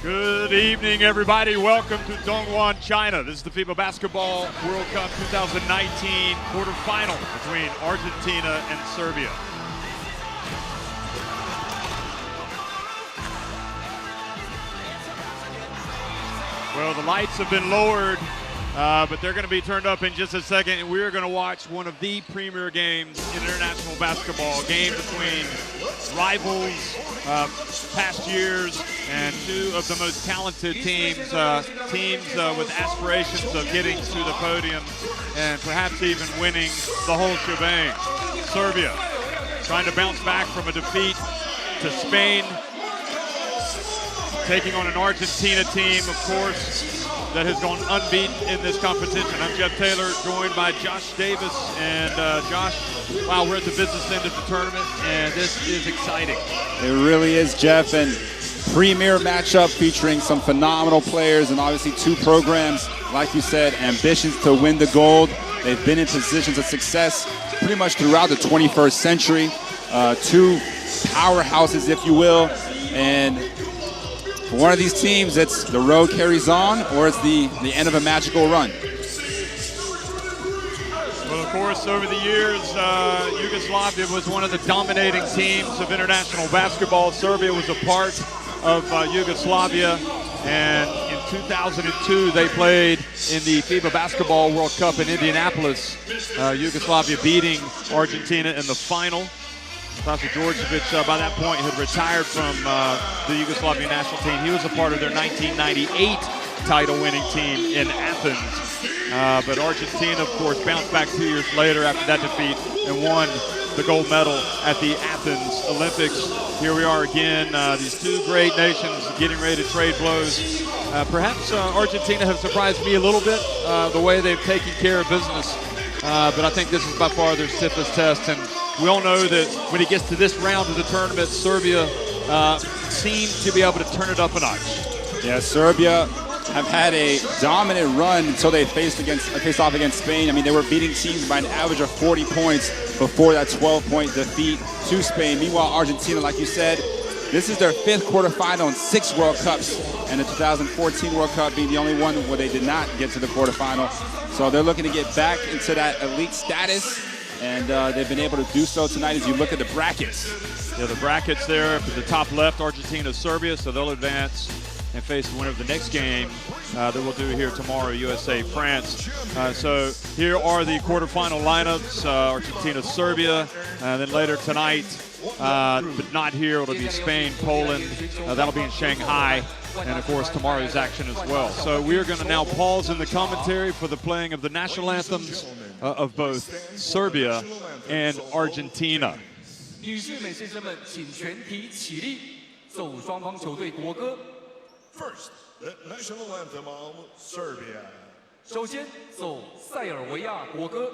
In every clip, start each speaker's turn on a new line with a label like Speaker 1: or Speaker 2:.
Speaker 1: Good evening, everybody. Welcome to Dongguan, China. This is the FIBA Basketball World Cup 2019 quarterfinal between Argentina and Serbia. Well, the lights have been lowered, but they're going to be turned up in just a second, and we're going to watch one of the premier games in international basketball, a game between rivals, past years, and two of the most talented teams, with aspirations of getting to the podium and perhaps even winning the whole shebang. Serbia trying to bounce back from a defeat to Spain, taking on an Argentina team, of course, that has gone unbeaten in this competition. I'm Jeff Taylor, joined by Josh Davis. And Josh, wow, we're at the business end of the tournament, and this is exciting.
Speaker 2: It really is, Jeff, and premier matchup featuring some phenomenal players and obviously two programs, like you said, ambitions to win the gold. They've been in positions of success pretty much throughout the 21st century. Two powerhouses, if you will, and for one of these teams, it's the road carries on, or it's the end of a magical run.
Speaker 1: Well, of course, over the years, Yugoslavia was one of the dominating teams of international basketball. Serbia was a part of Yugoslavia, and in 2002, they played in the FIBA Basketball World Cup in Indianapolis, Yugoslavia beating Argentina in the final. Sasha Djordjevic, by that point, had retired from the Yugoslavian national team. He was a part of their 1998 title-winning team in Athens. But Argentina, of course, bounced back 2 years later after that defeat and won the gold medal at the Athens Olympics. Here we are again, these two great nations getting ready to trade blows. Perhaps Argentina have surprised me a little bit, the way they've taken care of business. But I think this is by far their stiffest test. And we all know that when it gets to this round of the tournament, Serbia seems to be able to turn it up a notch.
Speaker 2: Yeah, Serbia have had a dominant run until they faced off against Spain. I mean, they were beating teams by an average of 40 points before that 12-point defeat to Spain. Meanwhile, Argentina, like you said, this is their fifth quarterfinal in 6 World Cups, and the 2014 World Cup being the only one where they did not get to the quarterfinal. So they're looking to get back into that elite status, and they've been able to do so tonight as you look at the brackets.
Speaker 1: Yeah, the brackets there at the top left, Argentina, Serbia, so they'll advance and face the winner of the next game that we'll do here tomorrow, USA, France. So here are the quarterfinal lineups, Argentina, Serbia, and then later tonight, but not here, it'll be Spain, Poland, that'll be in Shanghai, and of course tomorrow's action as well. So we're going to now pause in the commentary for the playing of the national anthems of both Serbia and Argentina.
Speaker 3: 女士、美先生们，请全体起立，奏双方球队国歌。
Speaker 4: First, the national anthem of Serbia.
Speaker 3: 首先奏塞尔维亚国歌。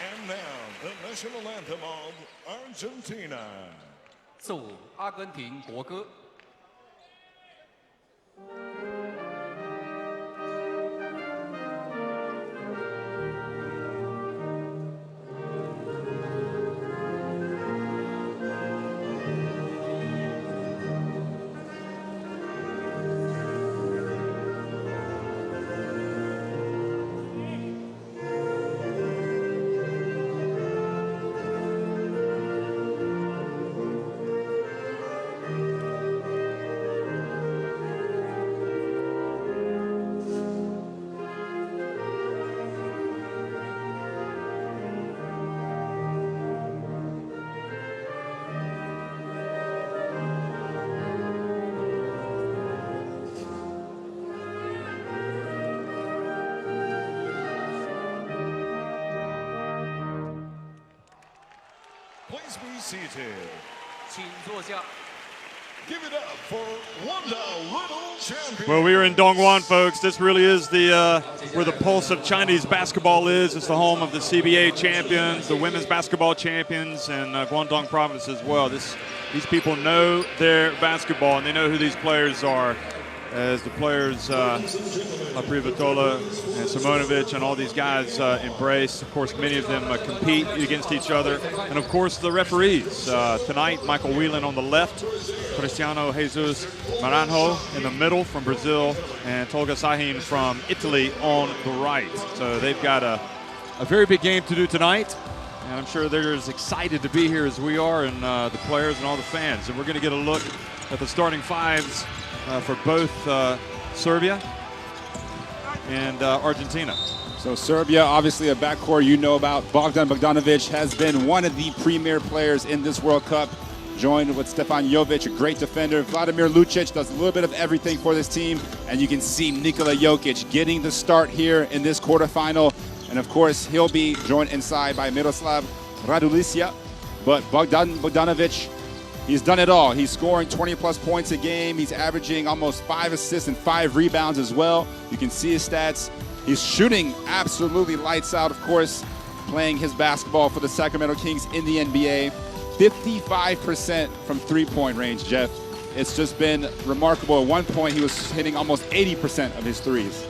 Speaker 4: And now, the national anthem of Argentina.
Speaker 3: 奏阿根廷国歌。
Speaker 4: seated.
Speaker 3: 请坐下。
Speaker 4: Give it up for Wanda Little Champion.
Speaker 1: Well, we are in Dongguan, folks. This really is the where the pulse of Chinese basketball is. It's the home of the CBA champions, the women's basketball champions, and Guangdong province as well. These people know their basketball, and they know who these players are. As the players, Privatola and Simonovic and all these guys embrace. Of course, many of them compete against each other. And, of course, the referees. Tonight, Michael Whelan on the left, Cristiano Jesus Maranhão in the middle from Brazil, and Tolga Sahin from Italy on the right. So they've got a very big game to do tonight. And I'm sure they're as excited to be here as we are, and the players and all the fans. And we're going to get a look at the starting fives for both Serbia and Argentina.
Speaker 2: So Serbia, obviously a backcourt you know about. Bogdan Bogdanovic has been one of the premier players in this World Cup, joined with Stefan Jovic, a great defender. Vladimir Lucic does a little bit of everything for this team. And you can see Nikola Jokic getting the start here in this quarterfinal. And of course, he'll be joined inside by Miroslav Radulicia. But Bogdan Bogdanovic, he's done it all. He's scoring 20-plus points a game. He's averaging almost 5 assists and 5 rebounds as well. You can see his stats. He's shooting absolutely lights out, of course, playing his basketball for the Sacramento Kings in the NBA. 55% from three-point range, Jeff. It's just been remarkable. At one point, he was hitting almost 80% of his threes.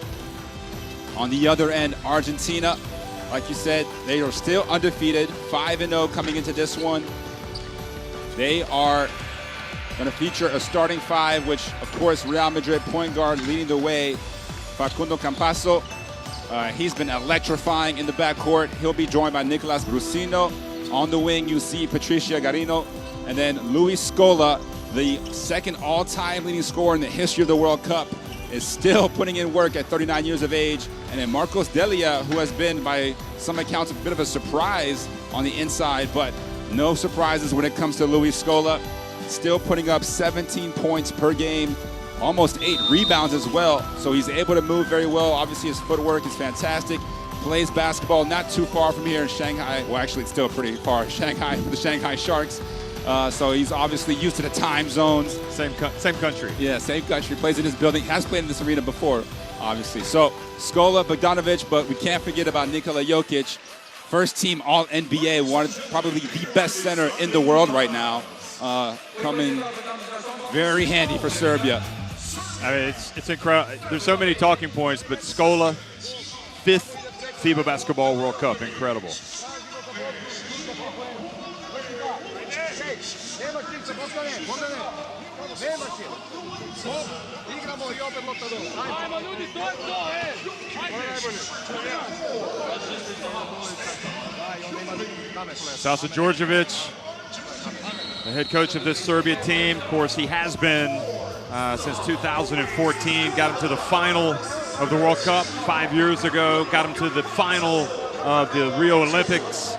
Speaker 2: On the other end, Argentina, like you said, they are still undefeated, 5-0 coming into this one. They are going to feature a starting five, which, of course, Real Madrid point guard leading the way, Facundo Campasso. He's been electrifying in the backcourt. He'll be joined by Nicolas Brusino. On the wing, you see Patricia Garino. And then Luis Scola, the second all-time leading scorer in the history of the World Cup, is still putting in work at 39 years of age. And then Marcos Delia, who has been, by some accounts, a bit of a surprise on the inside, but no surprises when it comes to Luis Scola. Still putting up 17 points per game, almost 8 rebounds as well. So he's able to move very well. Obviously, his footwork is fantastic. Plays basketball not too far from here in Shanghai. Well, actually, it's still pretty far. Shanghai for the Shanghai Sharks. So he's obviously used to the time zones.
Speaker 1: Same country.
Speaker 2: Yeah, same country. Plays in this building. Has played in this arena before, obviously. So Scola, Bogdanovic, but we can't forget about Nikola Jokic. First team All-NBA, probably the best center in the world right now. Coming very handy for Serbia.
Speaker 1: I mean, it's incredible. There's so many talking points, but Scola, 5th FIBA Basketball World Cup, incredible. Sasa Djordjevic, the head coach of this Serbia team. Of course, he has been since 2014. Got him to the final of the World Cup 5 years ago. Got him to the final of the Rio Olympics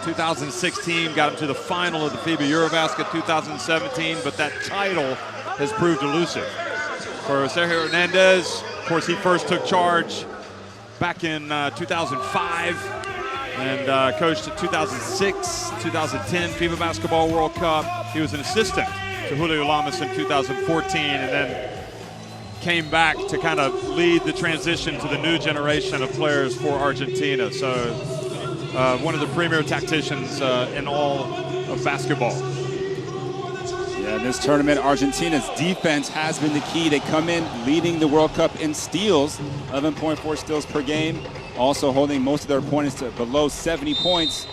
Speaker 1: 2016. Got him to the final of the FIBA Eurobasket 2017. But that title has proved elusive. For Sergio Hernandez, of course, he first took charge back in 2005 and coached at 2006, 2010 FIBA Basketball World Cup. He was an assistant to Julio Lamas in 2014 and then came back to kind of lead the transition to the new generation of players for Argentina. So one of the premier tacticians in all of basketball.
Speaker 2: Yeah, in this tournament, Argentina's defense has been the key. They come in leading the World Cup in steals, 11.4 steals per game, also holding most of their opponents to below 70 points.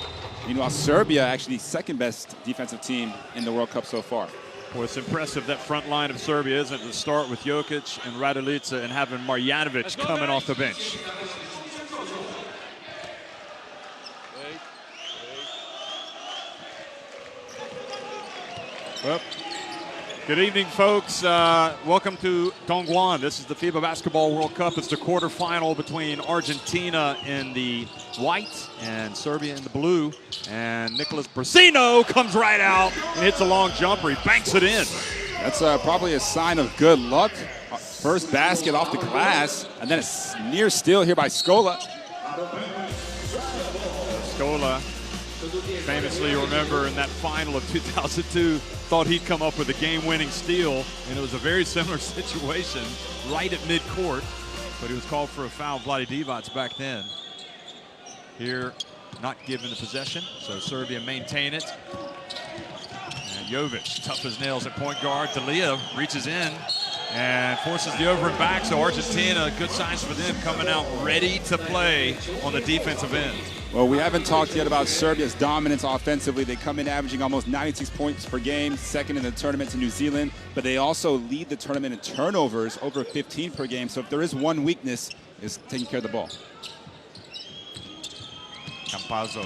Speaker 2: Meanwhile, Serbia, actually second best defensive team in the World Cup so far.
Speaker 1: Well, it's impressive that front line of Serbia, isn't it? To start with Jokic and Radulica and having Marjanovic coming off the bench. Well, good evening, folks. Welcome to Dongguan. This is the FIBA Basketball World Cup. It's the quarterfinal between Argentina in the white and Serbia in the blue. And Nicolas Brusino comes right out and hits a long jumper. He banks it in.
Speaker 2: That's probably a sign of good luck. First basket off the glass, and then a near steal here by Scola.
Speaker 1: Scola famously, you remember in that final of 2002, thought he'd come up with a game-winning steal, and it was a very similar situation right at midcourt, but he was called for a foul. Vlade Divac back then. Here, not given the possession, so Serbia maintain it. And Jovic, tough as nails at point guard. D'Elia reaches in and forces the over and back, so Argentina, good signs for them, coming out ready to play on the defensive end.
Speaker 2: Well, we haven't talked yet about Serbia's dominance offensively. They come in averaging almost 96 points per game, second in the tournament to New Zealand, but they also lead the tournament in turnovers, over 15 per game. So if there is one weakness, it's taking care of the ball.
Speaker 1: Campazzo,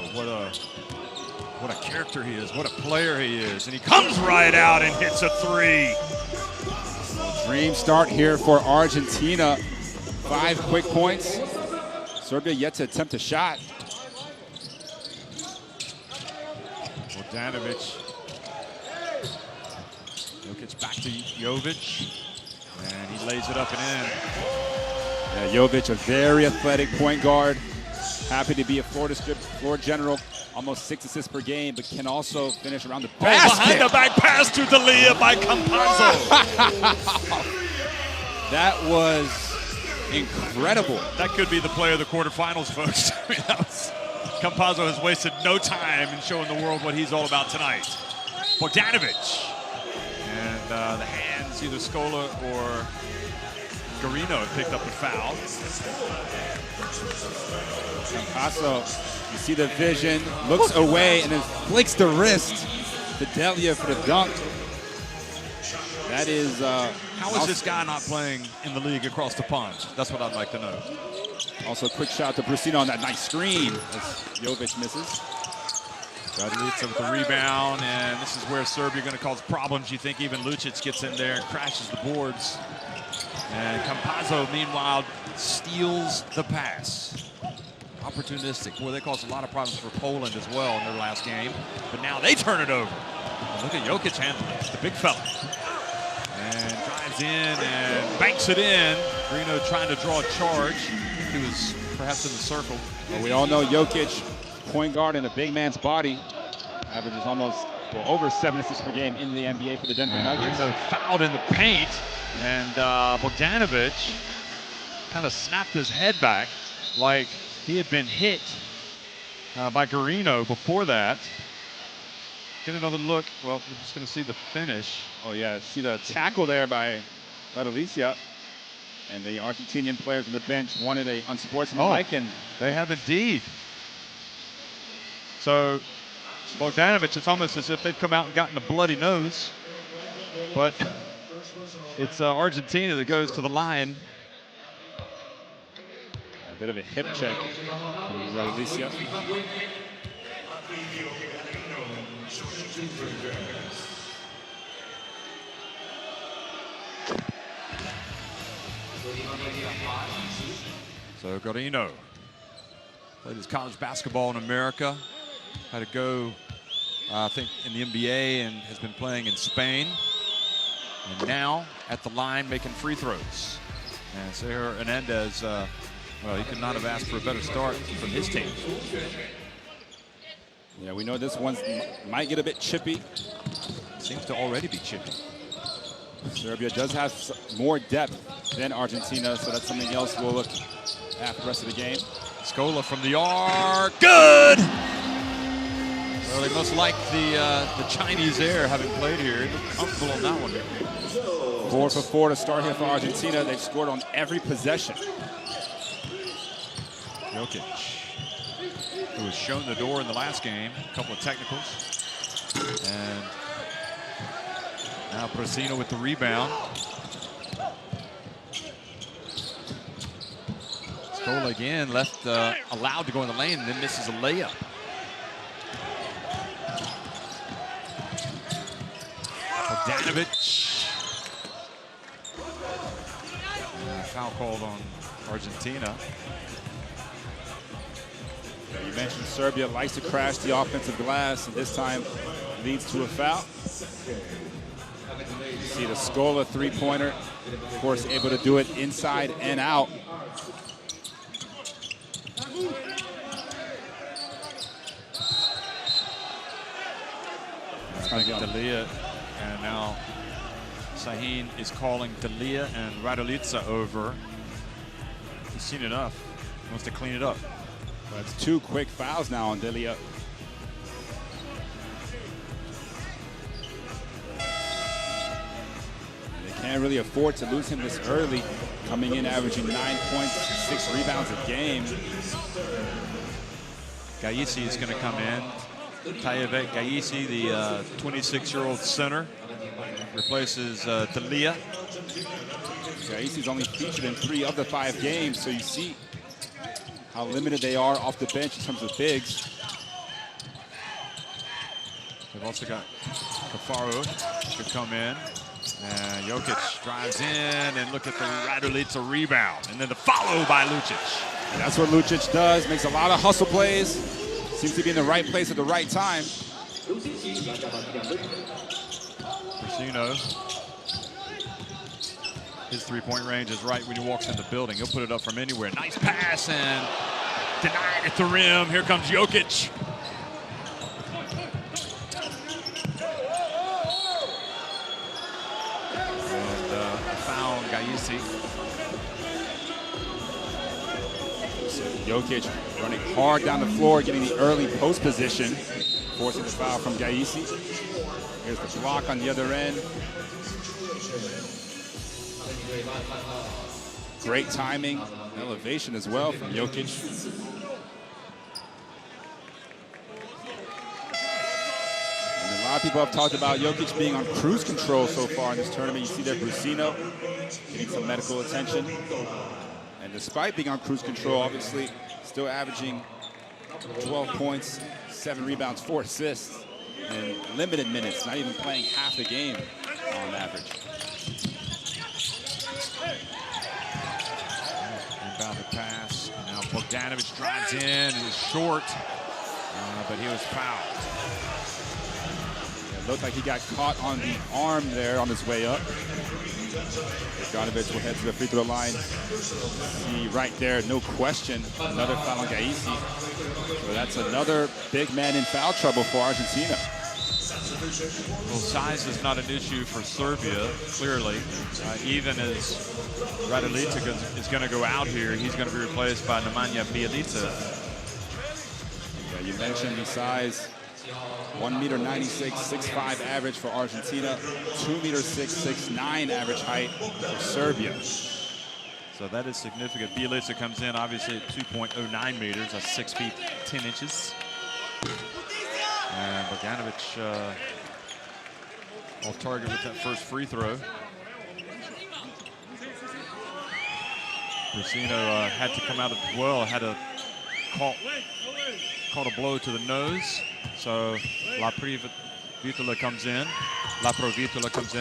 Speaker 1: what a character he is, what a player he is. And he comes right out and hits a three.
Speaker 2: Dream start here for Argentina. 5 quick points. Serbia yet to attempt a shot.
Speaker 1: Bogdanovic. Jokic back to Jovic. And he lays it up and in.
Speaker 2: Yeah, Jovic, a very athletic point guard. Happy to be a floor general. Almost 6 assists per game, but can also finish around the basket.
Speaker 1: Behind the back pass to D'Elia by Campazzo.
Speaker 2: That was incredible.
Speaker 1: That could be the play of the quarterfinals, folks. I mean, Campazzo has wasted no time in showing the world what he's all about tonight. Bogdanovic. And the hands, either Scola or Garino have picked up the foul.
Speaker 2: Campazzo, you see the vision, looks away, and then flicks the wrist to D'Elia for the dunk. That is...
Speaker 1: How is this guy not playing in the league across the pond? That's what I'd like to know.
Speaker 2: Also a quick shot to Brusino on that nice screen as Jovic misses.
Speaker 1: Radlica with the rebound, and this is where Serbia going to cause problems. You think even Lucic gets in there and crashes the boards. And Campazzo, meanwhile, steals the pass. Opportunistic. Boy, they caused a lot of problems for Poland as well in their last game. But now they turn it over. And look at Jokic handling it, the big fella. And drives in and banks it in. Grino trying to draw a charge. He was perhaps in the circle.
Speaker 2: Well, we all know Jokic, point guard in a big man's body, averages almost over 7 assists per game in the NBA for the Denver Nuggets.
Speaker 1: Grino fouled in the paint, and Bogdanovic kind of snapped his head back like he had been hit by Garino before that. Get another look. Well, we're just going to see the finish.
Speaker 2: Oh, yeah. See the tackle there by Alicia. And the Argentinian players on the bench wanted a unsportsmanlike. And
Speaker 1: they have indeed. So, Bogdanovic, it's almost as if they've come out and gotten a bloody nose. But it's Argentina that goes to the line.
Speaker 2: A bit of a hip check from Alicia.
Speaker 1: So Garino played his college basketball in America. Had to go, I think, in the NBA and has been playing in Spain. And now at the line making free throws. And Sergio Hernandez, well, he could not have asked for a better start from his team.
Speaker 2: Yeah, we know this one might get a bit chippy.
Speaker 1: Seems to already be chippy.
Speaker 2: Serbia does have more depth than Argentina, so that's something else we'll look at the rest of the game.
Speaker 1: Scola from the arc, good! Well, they must like the Chinese air having played here. They look comfortable on that one.
Speaker 2: 4 for 4 to start here for Argentina. They've scored on every possession.
Speaker 1: Jokic, who was shown the door in the last game, a couple of technicals. And now Brusino with the rebound. Scola again left allowed to go in the lane and then misses a layup. Bogdanovic. Foul called on Argentina.
Speaker 2: You mentioned Serbia likes to crash the offensive glass, and this time leads to a foul. You see the Scola three-pointer, of course, able to do it inside and out.
Speaker 1: think D'Elia, and now Sahin is calling D'Elia and Raduljica over. He's seen enough. He wants to clean it up.
Speaker 2: That's 2 quick fouls now on D'Elia. They can't really afford to lose him this early, coming in averaging 9 points, 6 rebounds a game.
Speaker 1: Gaisi is going to come in. Tayevet Gaisi, the 26-year-old center, replaces D'Elia.
Speaker 2: Gaisi's only featured in 3 of the 5 games, so you see how limited they are off the bench in terms of bigs.
Speaker 1: They've also got Cafaro could come in. And Jokic drives in, and look at the Raduljica rebound. And then the follow by Lucic.
Speaker 2: That's what Lucic does, makes a lot of hustle plays. Seems to be in the right place at the right time.
Speaker 1: Brasino, his three-point range is right when he walks in the building. He'll put it up from anywhere. Nice pass, and denied at the rim. Here comes Jokic. Foul Gaisi.
Speaker 2: So Jokic running hard down the floor, getting the early post position, forcing the foul from Gaisi. Here's the block on the other end. Great timing, elevation as well from Jokic. And a lot of people have talked about Jokic being on cruise control so far in this tournament. You see there Brasino getting some medical attention. And despite being on cruise control, obviously still averaging 12 points, 7 rebounds, 4 assists in limited minutes, not even playing half the game on average.
Speaker 1: Inbound the pass. Now Bogdanovic drives in. He's short, but he was fouled.
Speaker 2: It looked like he got caught on the arm there on his way up. Bogdanovic will head to the free throw line. See right there, no question, another foul on Gaisi. So that's another big man in foul trouble for Argentina.
Speaker 1: Well, size is not an issue for Serbia, clearly. Even as Raduljica is going to go out here, he's going to be replaced by Nemanja Bjelica.
Speaker 2: Yeah, you mentioned the size. 1.96 m, 6'5" average for Argentina, 2.6 m, 6'9" average height for Serbia.
Speaker 1: So that is significant. Bjelica comes in obviously at 2.09 meters, that's 6 feet 10 inches. And Bogdanovic off target with that first free throw. Brasino had to come out as well, had a caught a blow to the nose. So Laprovitola comes in.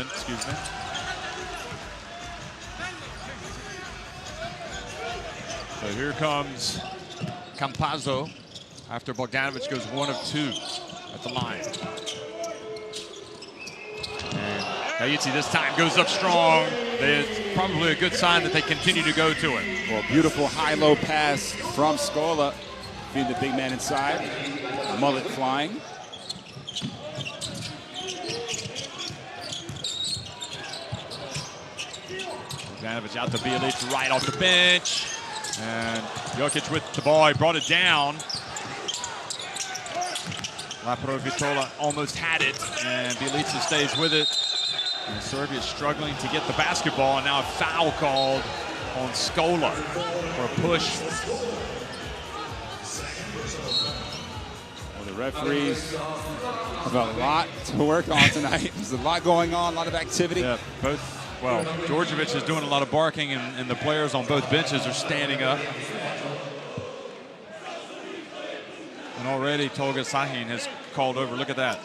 Speaker 1: Excuse me. So here comes Campazzo after Bogdanovic goes 1 of 2 at the line. And Gaisi this time goes up strong. It's probably a good sign that they continue to go to it.
Speaker 2: Well, beautiful high-low pass from Scola, feeding the big man inside. Mullet flying.
Speaker 1: Bogdanovic out to Bjelica right off the bench. And Jokic with the ball, he brought it down. Laprovitola almost had it, and Bjelica stays with it. And Serbia is struggling to get the basketball, and now a foul called on Scola for a push.
Speaker 2: Well, the referees have a lot to work on tonight. There's a lot going on, a lot of activity.
Speaker 1: Yeah, well, Djordjevic is doing a lot of barking, and the players on both benches are standing up. And already Tolga Sahin has called over. Look at that.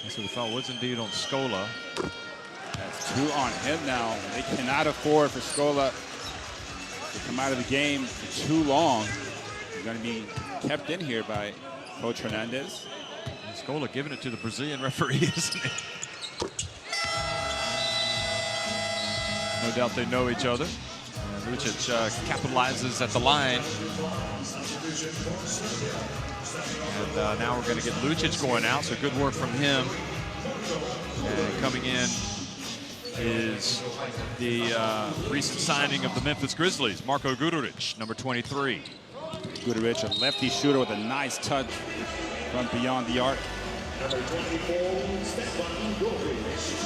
Speaker 1: So the foul was indeed on Scola.
Speaker 2: That's 2 on him now. They cannot afford for Scola to come out of the game for too long. He's going to be kept in here by Coach Hernandez.
Speaker 1: And Scola giving it to the Brazilian referee, isn't it? No doubt they know each other. And Lucic capitalizes at the line. And now we're going to get Lucic going out, so good work from him. And coming in is the recent signing of the Memphis Grizzlies, Marko Guduric, number 23.
Speaker 2: Guduric, a lefty shooter with a nice touch from beyond the arc.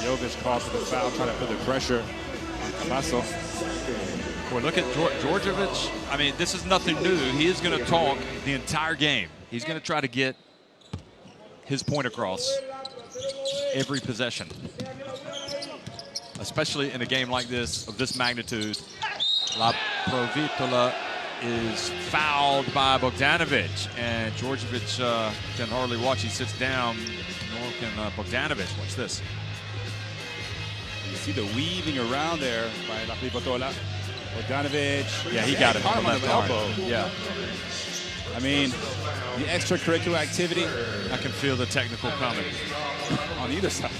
Speaker 2: Jovic calls for the foul, trying to put the pressure on Campasso.
Speaker 1: Boy, look at Djordjevic. I mean, this is nothing new. He is going to talk the entire game. He's going to try to get his point across every possession, especially in a game like this, of this magnitude. La Provitola is fouled by Bogdanovic, and Djordjevic can hardly watch. He sits down, nor can Bogdanovic. Watch this.
Speaker 2: You see the weaving around there by La Provitola. Bogdanovic.
Speaker 1: Yeah, he got it on the left arm.
Speaker 2: elbow.
Speaker 1: Yeah.
Speaker 2: I mean, the extracurricular activity.
Speaker 1: I can feel the technical coming
Speaker 2: On either side.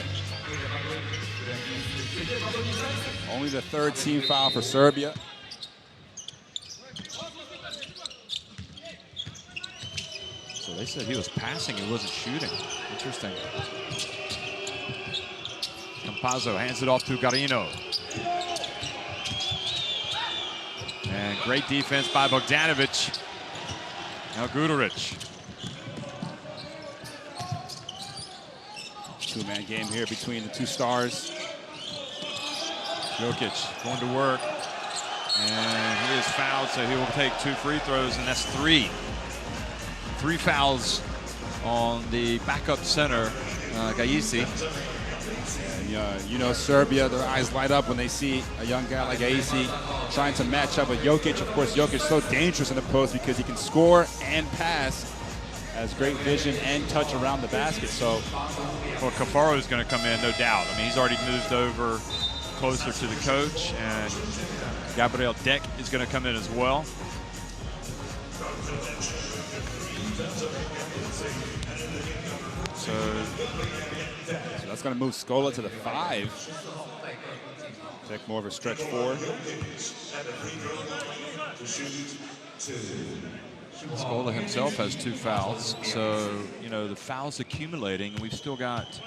Speaker 2: Only the third team foul for Serbia.
Speaker 1: So they said he was passing, he wasn't shooting. Interesting. Campazzo hands it off to Garino. And great defense by Bogdanovic. Now Guduric.
Speaker 2: Two-man game here between the two stars.
Speaker 1: Jokic going to work. And he is fouled, so he will take 2 free throws, and that's 3. 3 fouls on the backup center, Gaisi.
Speaker 2: And, you know, Serbia, their eyes light up when they see a young guy like Gaisi trying to match up with Jokic. Of course, Jokic is so dangerous in the post because he can score and pass, has great vision and touch around the basket. So,
Speaker 1: well, Cafaro is going to come in, no doubt. I mean, he's already moved over closer to the coach, and Gabriel Deck is going to come in as well. So
Speaker 2: that's going to move Scola to the 5. Take more of a stretch 4.
Speaker 1: Scola himself has 2 fouls. So, you know, the fouls accumulating. We've still got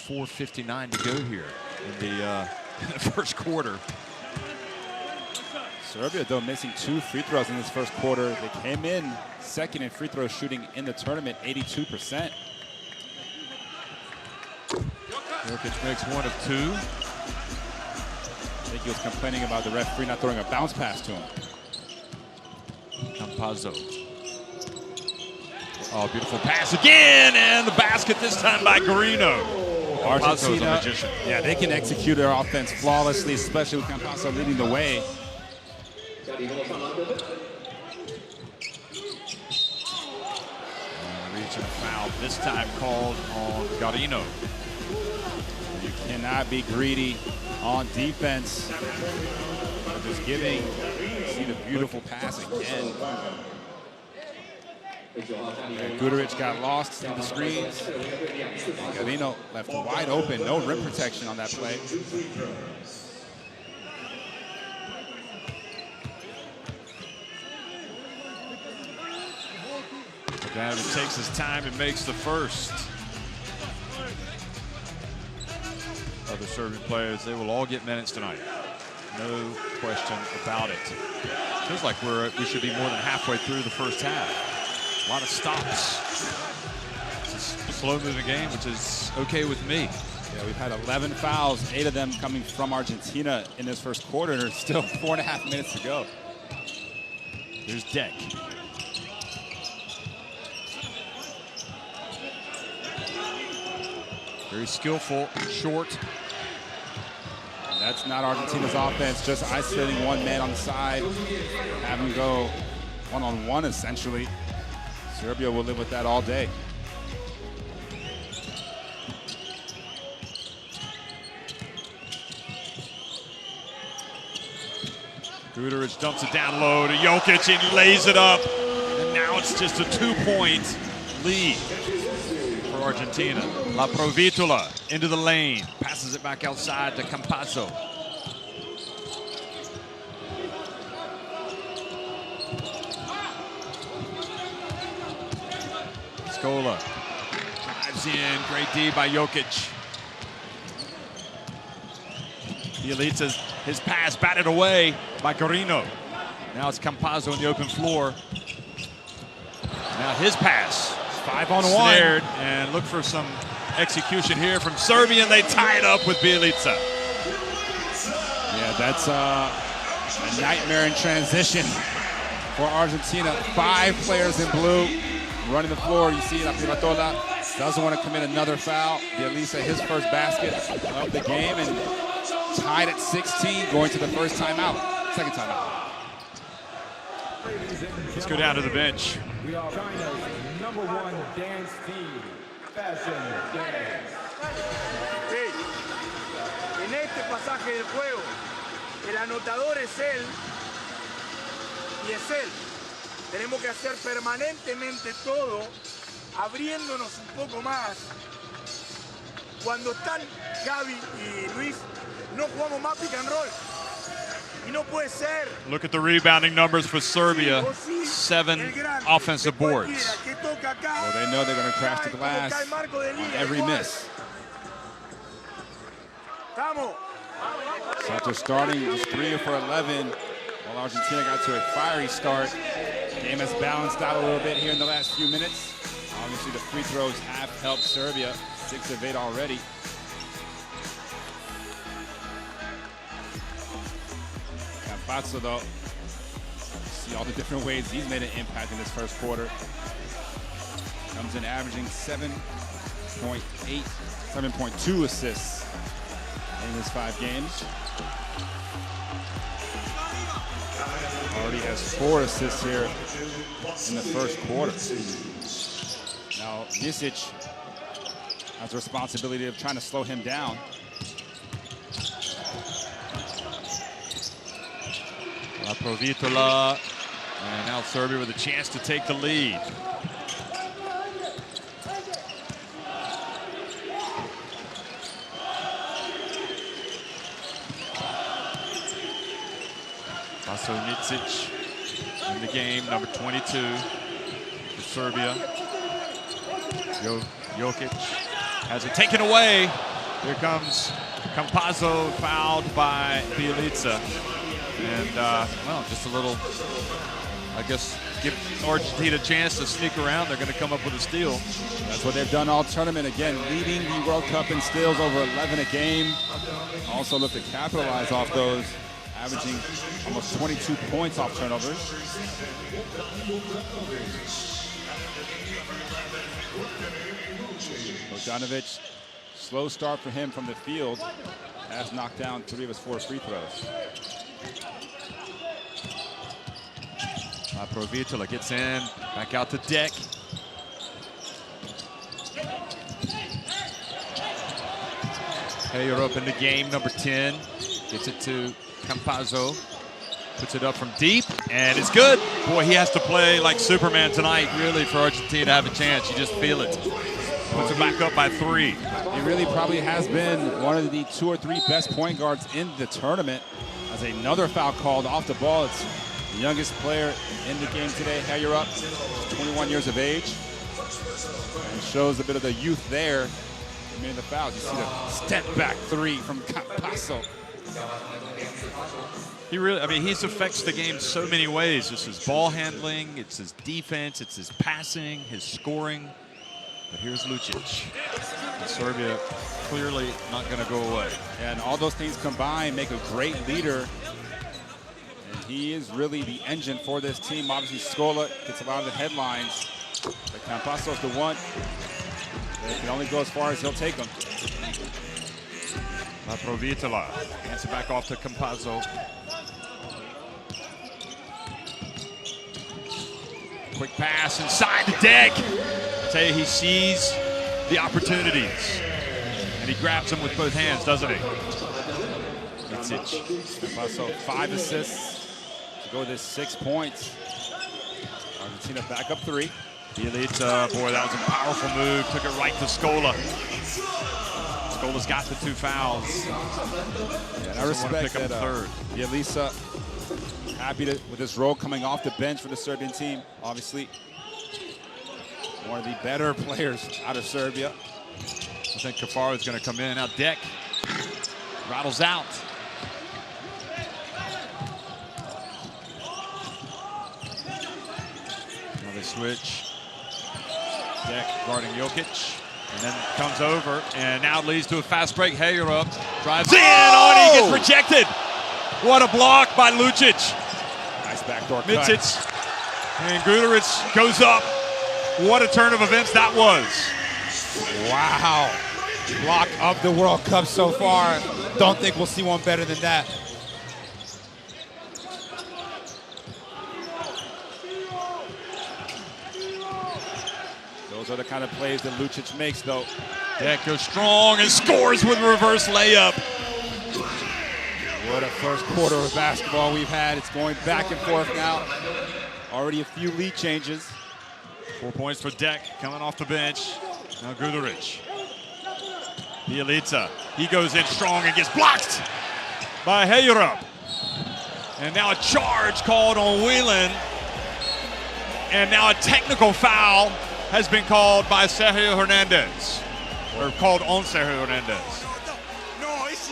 Speaker 1: 4:59 to go here in the first quarter.
Speaker 2: Serbia, though, missing 2 free throws in this first quarter. They came in second in free throw shooting in the tournament, 82%.
Speaker 1: Jokic makes 1 of 2.
Speaker 2: I think he was complaining about the referee not throwing a bounce pass to him.
Speaker 1: Campazzo. Oh, beautiful pass again, and the basket this time by Garino. Campazzo is a magician.
Speaker 2: Yeah, they can execute their offense flawlessly, especially with Campazzo leading the way.
Speaker 1: Reaching foul, this time called on Garino.
Speaker 2: You cannot be greedy on defense. Just giving. See the beautiful pass again. And Guduric got lost in the screens. Garino left wide open, no rim protection on that play.
Speaker 1: Bogdanovic takes his time and makes the first. Other Serbian players, they will all get minutes tonight. No question about it. Feels like we should be more than halfway through the first half. A lot of stops. It's a slow-moving game, which is okay with me.
Speaker 2: Yeah, we've had 11 fouls, 8 of them coming from Argentina in this first quarter. There's still 4.5 minutes to go.
Speaker 1: Here's Deck. Very skillful, short.
Speaker 2: And that's not Argentina's offense, just isolating one man on the side, have him go one-on-one essentially. Serbia will live with that all day.
Speaker 1: Guduric dumps it down low to Jokic and lays it up. And now it's just a 2-point lead for Argentina. La Provitola into the lane. Passes it back outside to Campazzo. Scola drives in, great D by Jokic. Bielitsa, his pass batted away by Carino. Now it's Campazzo in the open floor. Now his pass.
Speaker 5: 5-on-1.
Speaker 1: Snared, and look for some execution here from Serbia, and they tie it up with Bielitsa.
Speaker 2: Yeah, that's a nightmare in transition for Argentina. 5 players in blue running the floor. You see La Privatola doesn't want to commit another foul. Bielitsa, his first basket of the game, and tied at 16 going to the first timeout, second timeout.
Speaker 1: Let's go down to the bench.
Speaker 6: China's #1 dance team, Fashion Dance.
Speaker 7: Sí. En este pasaje del juego, el anotador es él y es él. Tenemos que hacer permanentemente todo, abriéndonos un poco más. Cuando están Gaby y Luis, no jugamos más pick and roll. Y no puede ser.
Speaker 1: Look at the rebounding numbers for Serbia. 7 offensive boards.
Speaker 2: Well, they know they're going to crash the glass on every miss. So after starting just 3 for 11, while Argentina got to a fiery start, the game has balanced out a little bit here in the last few minutes. Obviously, the free throws have helped Serbia. 6 of 8 already. Campazzo, though, see all the different ways he's made an impact in this first quarter. Comes in averaging 7.2 assists in his 5 games. Already has 4 assists here in the first quarter. Now, Misic has the responsibility of trying to slow him down.
Speaker 1: La Provitola, and now Serbia with a chance to take the lead. Vaso Micic in the game, number 22 for Serbia. Jokic has it taken away. Here comes Campazzo, fouled by Bielitsa. And, well, just a little, I guess, give Argentina a chance to sneak around. They're going to come up with a steal.
Speaker 2: That's what they've done all tournament. Again, leading the World Cup in steals, over 11 a game. Also look to capitalize off those, averaging almost 22 points off turnovers. Bogdanovic, slow start for him from the field, has knocked down 3 of his 4 free throws.
Speaker 1: Provitola gets in, back out to deck. Payer up in the game, number 10. Gets it to Campazzo. Puts it up from deep, and it's good. Boy, he has to play like Superman tonight, really, for Argentina to have a chance. You just feel it. Puts it back up by 3.
Speaker 2: He really probably has been one of the 2 or 3 best point guards in the tournament. As another foul called off the ball. It's the youngest player in the game today, higher up, 21 years of age. And shows a bit of the youth there. Committing the fouls. You see the step back 3 from Campazzo.
Speaker 1: He really, I mean, he affects the game so many ways. It's his ball handling, it's his defense, it's his passing, his scoring. But here's Lucic. And Serbia clearly not going to go away.
Speaker 2: And all those things combined make a great leader. And he is really the engine for this team. Obviously, Scola gets a lot of the headlines. But Campazzo's the one that can only go as far as he'll take them.
Speaker 1: La Provitola hands it back off to Campazzo. Quick pass inside the deck. I tell you, he sees the opportunities. And he grabs them with both hands, doesn't he?
Speaker 2: Micic. Campazzo, 5 assists to go this 6 points. Argentina back up 3.
Speaker 1: Bielitsa, boy, that was a powerful move. Took it right to Scola. Scola's got the 2 fouls.
Speaker 2: Yeah, and I respect that Bielitsa happy with this role coming off the bench for the Serbian team, obviously. One of the better players out of Serbia.
Speaker 1: I think Kafaro is going to come in. Now Deck rattles out. Now they switch. Deck guarding Jokic. And then comes over, and now it leads to a fast break. Hayerup drives in, and he gets rejected. What a block by Lucic.
Speaker 2: Nice backdoor cut.
Speaker 1: Micic, and Guduric goes up. What a turn of events that was.
Speaker 2: Wow. Block of the World Cup so far. Don't think we'll see one better than that. Those are the kind of plays that Lucic makes, though.
Speaker 1: Deck goes strong and scores with a reverse layup.
Speaker 2: What a first quarter of basketball we've had. It's going back and forth now. Already a few lead changes.
Speaker 1: 4 points for Deck coming off the bench. Now Guduric. Bielica. He goes in strong and gets blocked by Hayerup. And now a charge called on Whelan. And now a technical foul has been called by Sergio Hernandez. Or called on Sergio Hernandez.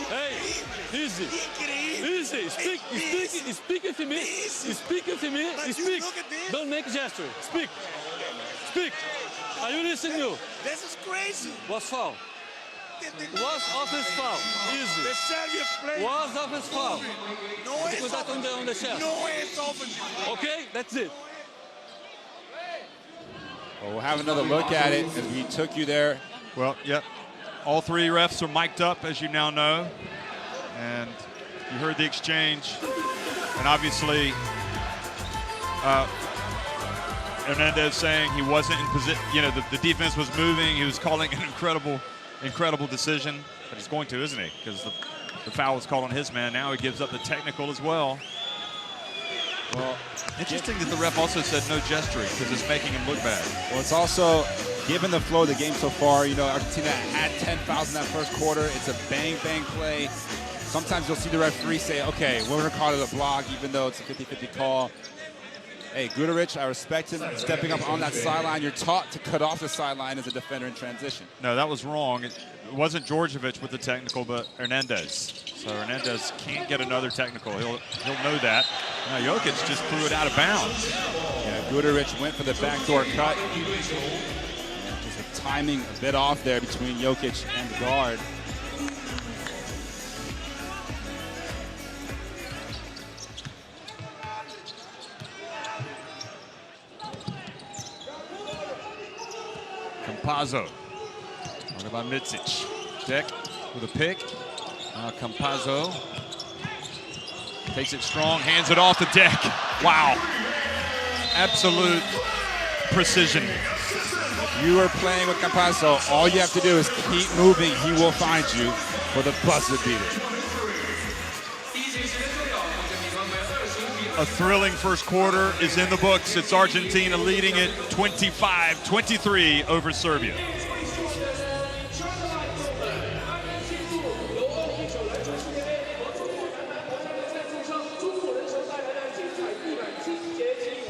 Speaker 5: Hey, easy. Easy. Speak to me. Speak to me. Speak. Don't make gesture. Speak. Speak. Are you listening?
Speaker 7: This is crazy.
Speaker 5: What's foul? What's offense foul? Easy.
Speaker 7: The Serbia player.
Speaker 5: What's offense foul?
Speaker 7: No hands
Speaker 5: Put that on the chest.
Speaker 7: No hands open.
Speaker 5: Okay, that's it.
Speaker 2: Well, we'll have another look at it as we took you there.
Speaker 1: Well, yep. All three refs are mic'd up, as you now know. And you heard the exchange. And obviously, Hernandez saying he wasn't in position. You know, the defense was moving. He was calling an incredible decision. But he's going to, isn't he? Because the foul was called on his man. Now he gives up the technical as well. Well, interesting that the ref also said no gesturing because it's making him look bad.
Speaker 2: Well, it's also, given the flow of the game so far, you know, Argentina had 10 fouls in that first quarter. It's a bang-bang play. Sometimes you'll see the referee say, okay, we're going to call it a block, even though it's a 50-50 call. Hey, Guduric, I respect him stepping up on that sideline. You're taught to cut off the sideline as a defender in transition.
Speaker 1: No, that was wrong. It wasn't Djordjevic with the technical, but Hernandez. So Hernandez can't get another technical. He'll know that. Now Jokic just threw it out of bounds.
Speaker 2: Yeah, Guduric went for the backdoor cut. And just the timing a bit off there between Jokic and the guard.
Speaker 1: Campazzo. What about Micic? Deck with a pick. Now Campazzo takes it strong, hands it off to Deck. Wow. Absolute precision.
Speaker 2: If you are playing with Campazzo, all you have to do is keep moving. He will find you for the buzzer beater.
Speaker 1: A thrilling first quarter is in the books. It's Argentina leading it 25-23 over Serbia.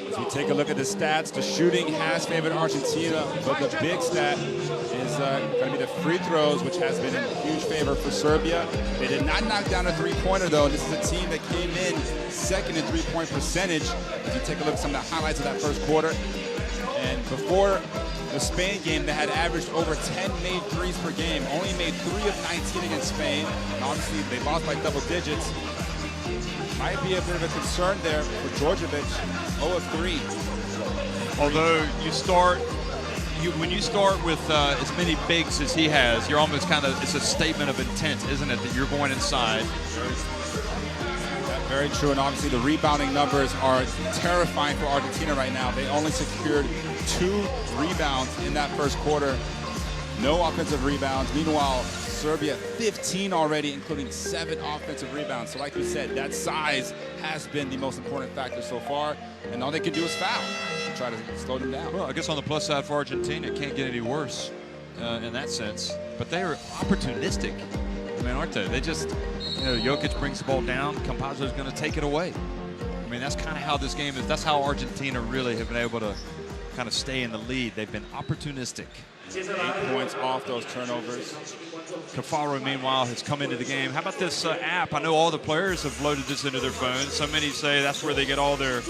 Speaker 2: As we take a look at the stats, the shooting has favored Argentina, but the big stat is going to be the free throws, which has been in huge favor for Serbia. They did not knock down a three-pointer, though. This is a team that came in second in three-point percentage. As you take a look at some of the highlights of that first quarter. And before the Spain game, they had averaged over 10 made threes per game, only made 3 of 19 against Spain. And obviously, they lost by double digits. Might be a bit of a concern there for Djordjevic, 0 of 3.
Speaker 1: Although when you start with as many bigs as he has, you're almost kind of, it's a statement of intent, isn't it, that you're going inside.
Speaker 2: Very true, and obviously the rebounding numbers are terrifying for Argentina right now. They only secured 2 rebounds in that first quarter. No offensive rebounds. Meanwhile, Serbia 15 already, including 7 offensive rebounds. So like you said, that size has been the most important factor so far, and all they can do is foul and try to slow them down.
Speaker 1: Well, I guess on the plus side for Argentina, it can't get any worse in that sense. But they are opportunistic. I mean, aren't they? They just, you know, Jokic brings the ball down, Campazzo's going to take it away. I mean, that's kind of how this game is. That's how Argentina really have been able to kind of stay in the lead. They've been opportunistic.
Speaker 2: 8 points off those turnovers.
Speaker 1: Cafaro, meanwhile, has come into the game. How about this app? I know all the players have loaded this into their phones. So many say that's where they get all their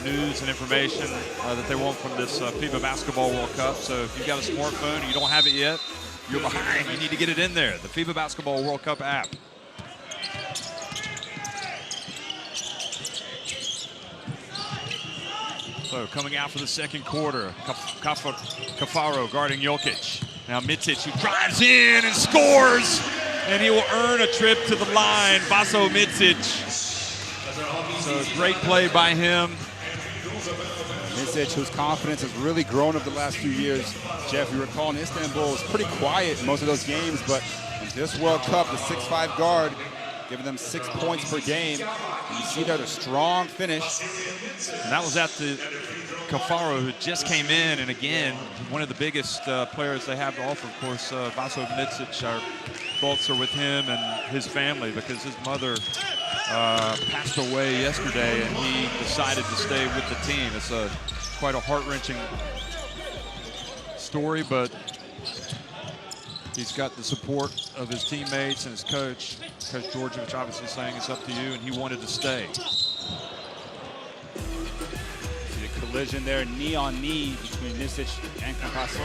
Speaker 1: news and information that they want from this FIBA Basketball World Cup. So if you've got a smartphone and you don't have it yet, you're behind. You need to get it in there. The FIBA Basketball World Cup app. So coming out for the second quarter, Cafaro guarding Jokic. Now Micic, who drives in and scores, and he will earn a trip to the line. Vaso Micic. So great play by him.
Speaker 2: Micic, whose confidence has really grown over the last few years. Jeff, you recall in Istanbul, was pretty quiet in most of those games, but in this World Cup, the 6'5" guard, giving them 6 points per game. And you see there the strong finish.
Speaker 1: And that was at the Cafaro, who just came in, and again, one of the biggest players they have to offer. Of course, Vaso Micic, our thoughts are with him and his family because his mother passed away yesterday, and he decided to stay with the team. It's quite a heart-wrenching story, but he's got the support of his teammates and his coach. Coach Georgievich obviously saying it's up to you, and he wanted to stay.
Speaker 2: See the collision there, knee on knee between Micic and Campasso.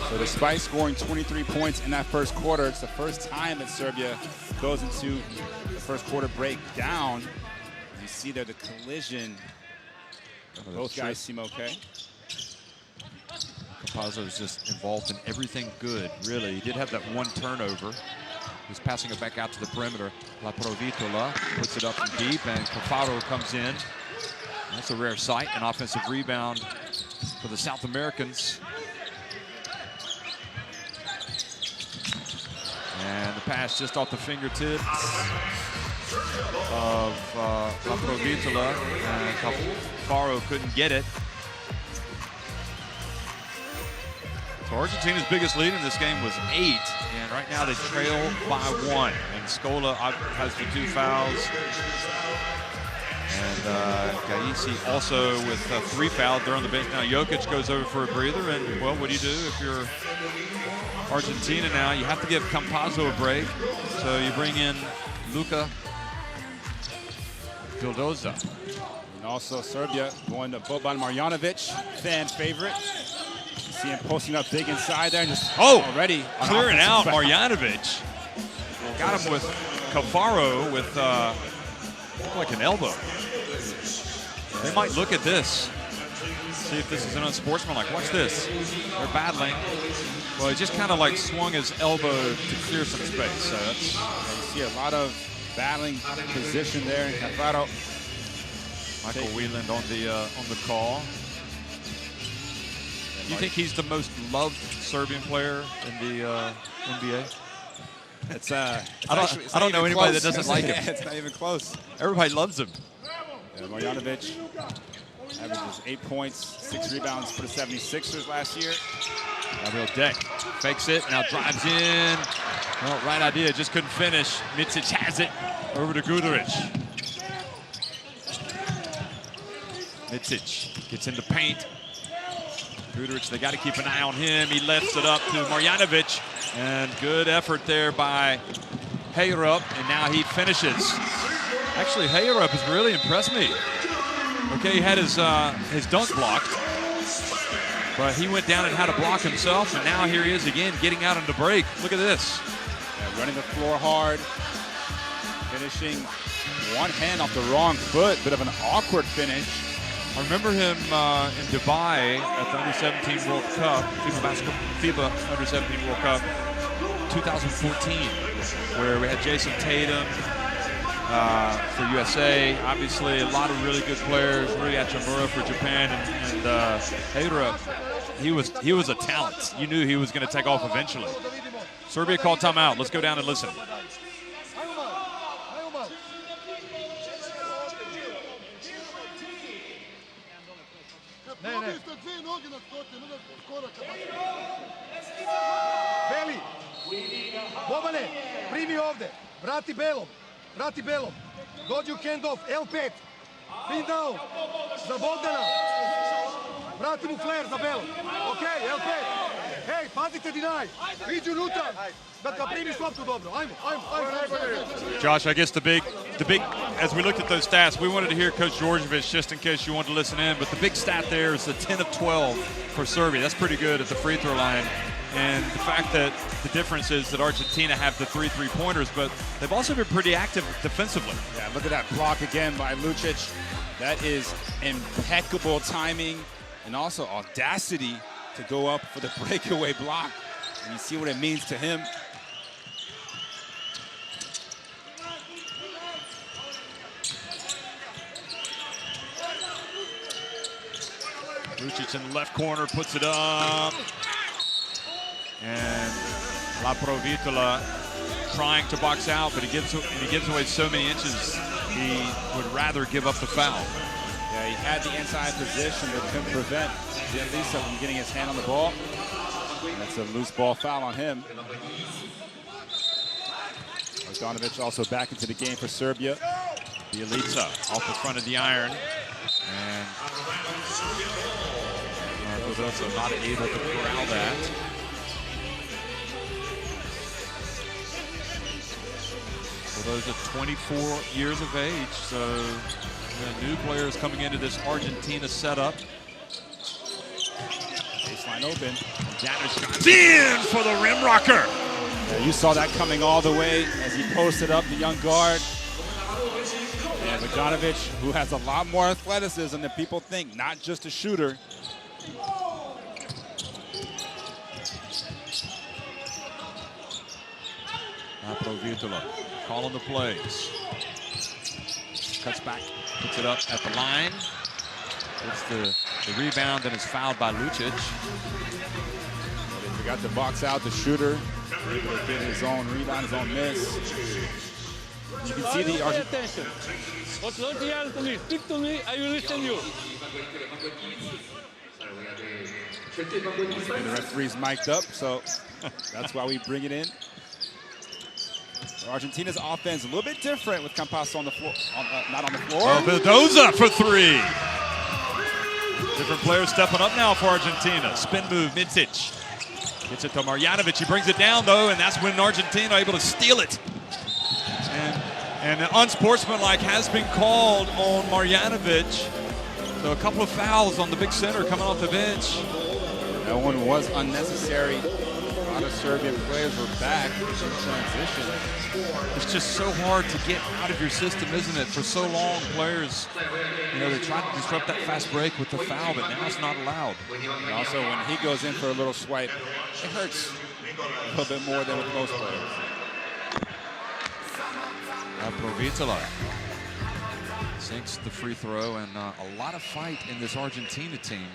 Speaker 2: So despite scoring 23 points in that first quarter, it's the first time that Serbia goes into the first quarter break down. You see there the collision. Both guys seem okay.
Speaker 1: Campazzo is just involved in everything good, really. He did have that one turnover. He's passing it back out to the perimeter. La Provitola puts it up from deep, and Cafaro comes in. That's a rare sight, an offensive rebound for the South Americans. And the pass just off the fingertips of La Provitola, and Cafaro couldn't get it. So Argentina's biggest lead in this game was 8, and right now they trail by 1. And Scola has the 2 fouls. And Gaisi also with 3 fouls. They're on the bench now. Jokic goes over for a breather, and well, what do you do if you're Argentina now? You have to give Campazzo a break. So you bring in Luka Vildoza.
Speaker 2: And also Serbia going to Boban Marjanovic, fan favorite. You see him posting up big inside there and just already
Speaker 1: clearing out Marjanovic. Got him with Cafaro with like an elbow. They might look at this, see if this is an unsportsmanlike. Watch this. They're battling. Well, he just kind of like swung his elbow to clear some space. So that's,
Speaker 2: you see a lot of battling position there in Cafaro.
Speaker 1: Michael Wieland on the call. Do you think he's the most loved Serbian player in the NBA? I don't know anybody that doesn't like him.
Speaker 2: It's not even close.
Speaker 1: Everybody loves him.
Speaker 2: Yeah, Marjanovic averages 8 points, 6 rebounds for the 76ers last year.
Speaker 1: Gabriel Deck fakes it, now drives in. Well, right idea, just couldn't finish. Micic has it over to Guduric. Micic gets into paint. Guduric, they got to keep an eye on him. He lifts it up to Marjanovic, and good effort there by Hayrup, and now he finishes. Actually, Hayrup has really impressed me. Okay, he had his dunk blocked, but he went down and had to block himself, and now here he is again getting out on the break. Look at this.
Speaker 2: Yeah, running the floor hard, finishing one hand off the wrong foot, bit of an awkward finish.
Speaker 1: I remember him in Dubai at the Under-17 World Cup, FIBA Under-17 World Cup 2014, where we had Jason Tatum for USA. Obviously, a lot of really good players. Rui Hachimura for Japan, and Hayrup. He was a talent. You knew he was going to take off eventually. Serbia called timeout. Let's go down and listen.
Speaker 8: Bailey, Bobane, primi ovde. Vrati belom. Vrati belom. Dođi u handoff. L5. Pin down. Za Bogdana. Vrati mu flare za belom. Ok, L5. Hej, pazite deny. Iđi unutra. Da ga primiš loptu dobro. Ajmo.
Speaker 1: Josh, I guess the big, as we looked at those stats, we wanted to hear Coach Djordjevic just in case you wanted to listen in, but the big stat there is the 10 of 12 for Serbia. That's pretty good at the free throw line. And the fact that the difference is that Argentina have the 3 3-pointers, but they've also been pretty active defensively.
Speaker 2: Yeah, look at that block again by Lucic. That is impeccable timing and also audacity to go up for the breakaway block. And you see what it means to him.
Speaker 1: Lucic in the left corner puts it up. And La Provitola trying to box out, but he gives away so many inches, he would rather give up the foul.
Speaker 2: Yeah, he had the inside position that couldn't prevent Bielitsa from getting his hand on the ball. That's a loose ball foul on him. Bogdanovic also back into the game for Serbia.
Speaker 1: Bielitsa off the front of the iron. And also not able to corral that. Well, those are 24 years of age, so new players coming into this Argentina setup.
Speaker 2: Baseline open.
Speaker 1: Janic in for the rim rocker.
Speaker 2: Yeah, you saw that coming all the way as he posted up the young guard. And Bogdanovic, who has a lot more athleticism than people think, not just a shooter.
Speaker 1: Provitola calling the plays. Cuts back, puts it up at the line. Gets the rebound and is fouled by Lucic.
Speaker 2: They forgot to box out the shooter. Able to get his own rebound, his own miss. You can see the
Speaker 5: Pay attention. What don't you yell to me? Speak to me, I will listen to you.
Speaker 2: And the referee's mic'd up, so that's why we bring it in. Argentina's offense a little bit different with Campasso on the floor, not on the floor.
Speaker 1: Oh, Vildoza for three. Different players stepping up now for Argentina. Spin move, Mitic. Gets it to Marjanovic. He brings it down though, and that's when Argentina are able to steal it. And unsportsmanlike has been called on Marjanovic. So a couple of fouls on the big center coming off the bench.
Speaker 2: That one was unnecessary. A lot of Serbian players were back in transition.
Speaker 1: It's just so hard to get out of your system, isn't it? For so long, players, they try to disrupt that fast break with the foul, but now it's not allowed.
Speaker 2: And also, when he goes in for a little swipe, it hurts a little bit more than with most players.
Speaker 1: Provitola sinks the free throw, and a lot of fight in this Argentina team.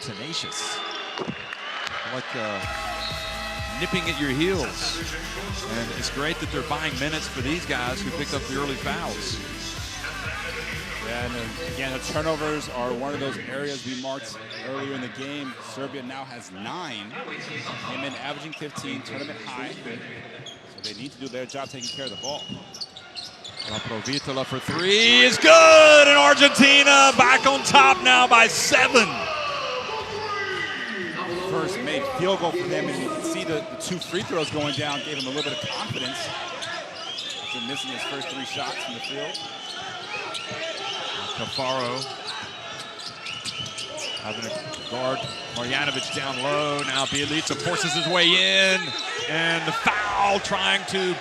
Speaker 1: Tenacious. Like nipping at your heels. And it's great that they're buying minutes for these guys who picked up the early fouls.
Speaker 2: Yeah, and again, the turnovers are one of those areas we marked earlier in the game. Serbia now has 9. Came in averaging 15, tournament high. So they need to do their job taking care of the ball.
Speaker 1: Provitola for three is good, and Argentina back on top now by 7.
Speaker 2: First made field goal for them, and you can see the 2 free throws going down gave him a little bit of confidence after missing his first 3 shots from the field.
Speaker 1: Cafaro having to guard Marjanovic down low. Now Bielitsa forces his way in, and the foul trying to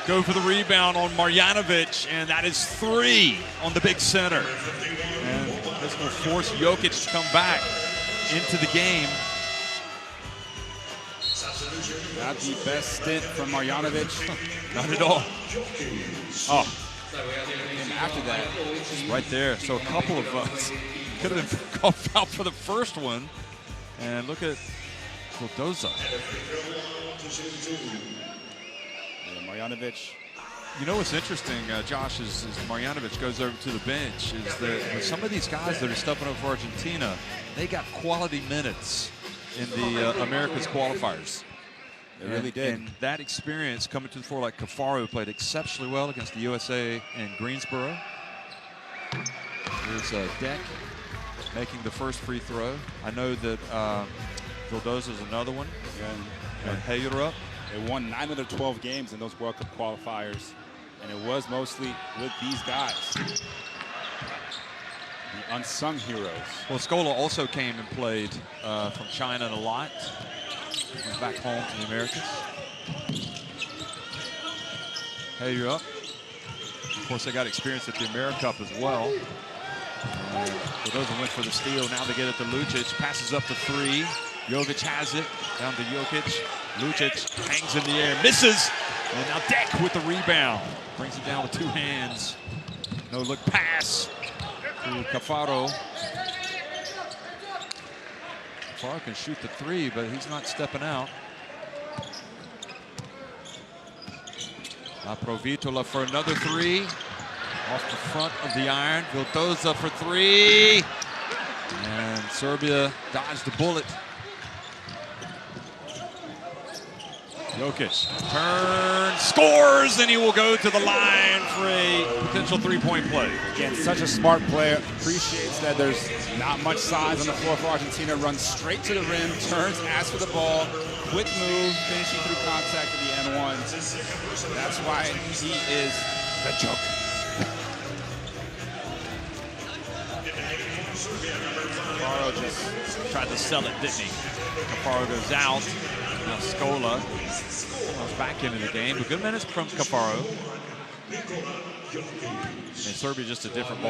Speaker 1: go for the rebound on Marjanovic, and that is 3 on the big center. And this will force Jokic to come back into the game.
Speaker 2: Not the best stint from Marjanovic.
Speaker 1: Not at all. Oh.
Speaker 2: And after that,
Speaker 1: right there. So a couple of us could have been called foul for the first one. And look at Vildoza.
Speaker 2: Yeah, Marjanovic.
Speaker 1: You know what's interesting, Josh, is Marjanovic goes over to the bench, is that with some of these guys that are stepping up for Argentina, they got quality minutes in the Americas qualifiers.
Speaker 2: They really did.
Speaker 1: And that experience coming to the floor, like Cafaro played exceptionally well against the USA in Greensboro. Here's Deck making the first free throw. I know that Vildoza is another one. And Hayurup.
Speaker 2: They won 9 of their 12 games in those World Cup qualifiers, and it was mostly with these guys, the unsung heroes.
Speaker 1: Well, Scola also came and played from China a lot. Went back home to the Americans. Hayurup. Of course, they got experience at the AmeriCup as well. Vildoza went for the steal. Now they get it to Lucic. Passes up to 3. Jovic has it. Down to Jokic. Lucic hangs in the air. Misses. And now Deck with the rebound. Brings it down with 2 hands. No look pass to Cafaro. Cafaro can shoot the 3, but he's not stepping out. Provitola for another 3. Off the front of the iron. Vildoza for 3. And Serbia dodged the bullet. Jokic turns, scores, and he will go to the line for a potential 3-point play.
Speaker 2: Again, such a smart player. Appreciates that there's not much size on the floor for Argentina. Runs straight to the rim, turns, asks for the ball. Quick move, finishing through contact to the N1. That's why he is the joke.
Speaker 1: Cafaro just tried to sell it, didn't he? Cafaro goes out. Now Scola comes back into the game. But good minutes from Cafaro. And Serbia just a different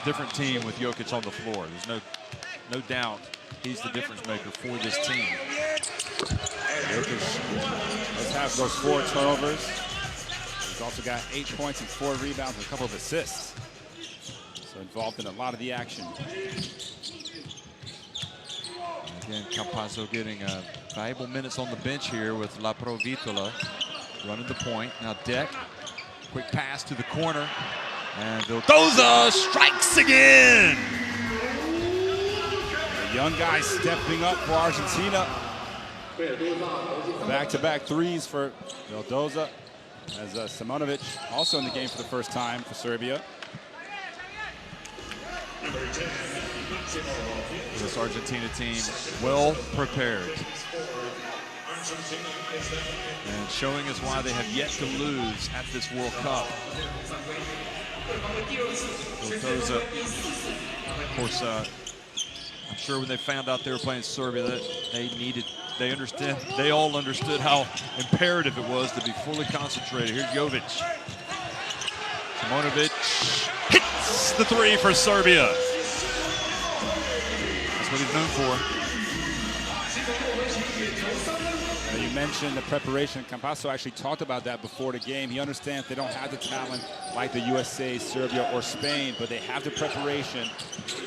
Speaker 1: different team with Jokic on the floor. There's no doubt he's the difference maker for this team.
Speaker 2: Jokic does have those 4 turnovers. He's also got 8 points and 4 rebounds and a couple of assists. So involved in a lot of the action.
Speaker 1: Again, Campazzo getting valuable minutes on the bench here with La Provitola running the point. Now Deck, quick pass to the corner. And Vildoza strikes again!
Speaker 2: The young guy stepping up for Argentina. Back-to-back 3s for Vildoza. As Simonovic also in the game for the first time for Serbia.
Speaker 1: This Argentina team well prepared. And showing us why they have yet to lose at this World Cup. Vildoza, of course, I'm sure when they found out they were playing Serbia that they all understood how imperative it was to be fully concentrated. Here's Jovic. Simonovic hits the 3 for Serbia. That's what he's known for.
Speaker 2: You mentioned the preparation. Campazzo actually talked about that before the game. He understands they don't have the talent like the USA, Serbia, or Spain, but they have the preparation.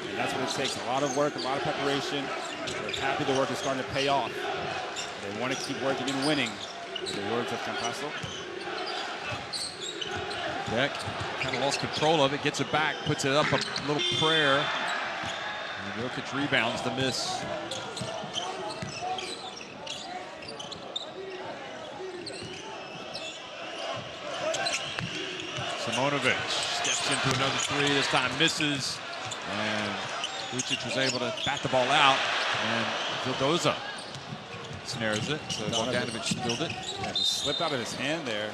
Speaker 2: And that's what it takes. A lot of work, a lot of preparation. They're happy the work is starting to pay off. They want to keep working and winning, in the words of Campazzo.
Speaker 1: Deck kind of lost control of it, gets it back, puts it up a little prayer. And Jokic rebounds the miss. Simonovic steps into another 3, this time misses. And Lucic was able to bat the ball out. And Vildoza snares it, so Bogdanovic spilled it.
Speaker 2: Yeah, just slipped out of his hand there.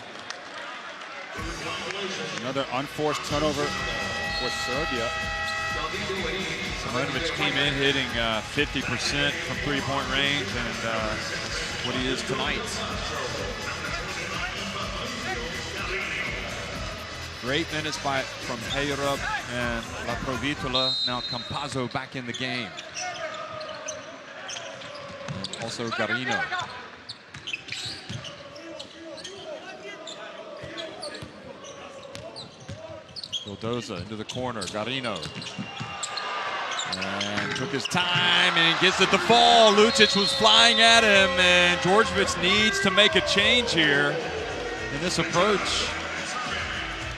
Speaker 2: Another unforced turnover for Serbia.
Speaker 1: Simonovic came in hitting 50% from 3-point range, and that's what he is tonight. Great minutes from Hayurup and La Provitola. Now Campazzo back in the game. And also Garino. Vildoza into the corner, Garino. And took his time and gets it to fall. Lucic was flying at him, and Djordjevic needs to make a change here in this approach.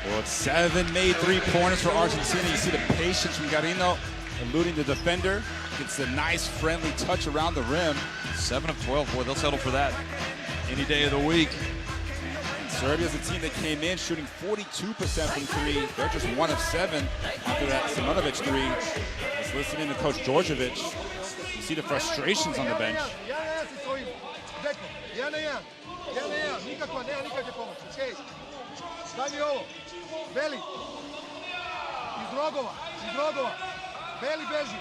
Speaker 2: Well, it's 7 made 3-pointers for Argentina. You see the patience from Garino, eluding the defender. Gets a nice friendly touch around the rim.
Speaker 1: 7 of 12, boy, they'll settle for that. any day of the week.
Speaker 2: Serbia's a team that came in shooting 42% from three. They're just 1 of 7 after that Simonovic three. Just listening to Coach Djordjevic, you see the frustrations on the bench.
Speaker 8: Beli, iz rogova, Beli beži,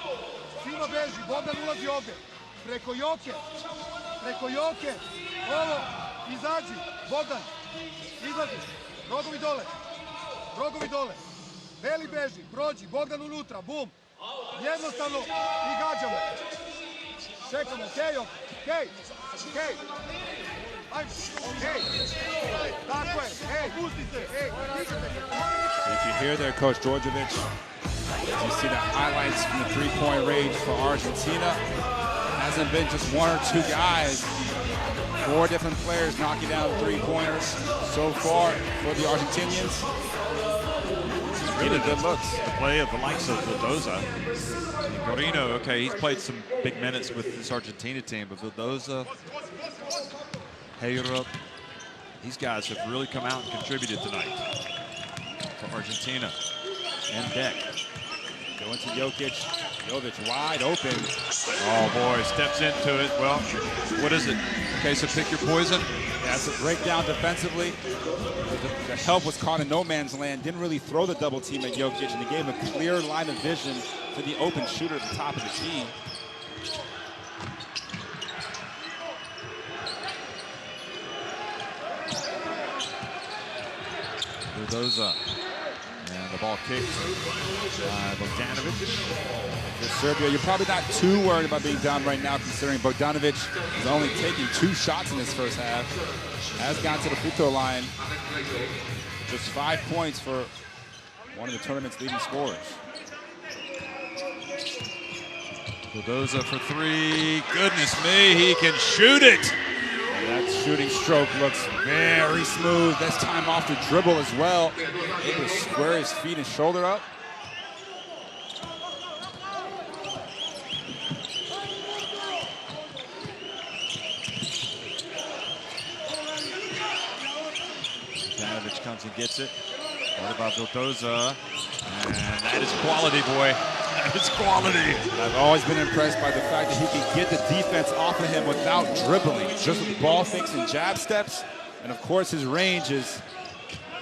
Speaker 8: Simo beži, Bogdan ulazi ovde, preko Joke, ovo, izađi, Bogdan, izlazi, rogovi dole, Beli beži, prođi, Bogdan unutra, bum, jednostavno i gađamo, čekamo, hej, tako je, pusti se,
Speaker 2: If you hear there, Coach Djordjevic, you see the highlights from the three-point range for Argentina. It hasn't been just 1 or 2 guys. 4 different players knocking down three-pointers so far for the Argentinians.
Speaker 1: Really good looks. The play of the likes of Vildoza. Corino, okay, he's played some big minutes with this Argentina team, but Vildoza, Hayrup, these guys have really come out and contributed tonight for Argentina. And Deck.
Speaker 2: Going to Jokic. Jovic wide open.
Speaker 1: Oh boy, steps into it. Well, what is it? Okay, so pick your poison.
Speaker 2: Yeah, it's a breakdown defensively. The help was caught in no man's land. Didn't really throw the double team at Jokic, and he gave a clear line of vision to the open shooter at the top of the key.
Speaker 1: Vildoza. And the ball kicked by Bogdanovic.
Speaker 2: For Serbia, you're probably not too worried about being down right now, considering Bogdanovic is only taking 2 shots in this first half. Has gone to the free throw line. Just 5 points for one of the tournament's leading scorers.
Speaker 1: Vildoza for 3. Goodness me, he can shoot it.
Speaker 2: That shooting stroke looks very smooth. This time off the dribble as well. Able to square his feet and shoulder up.
Speaker 1: Bogdanovic comes and gets it. What about Vildoza? And that is quality, boy. That is quality.
Speaker 2: I've always been impressed by the fact that he can get the defense off of him without dribbling, just with ball fakes and jab steps. And of course, his range is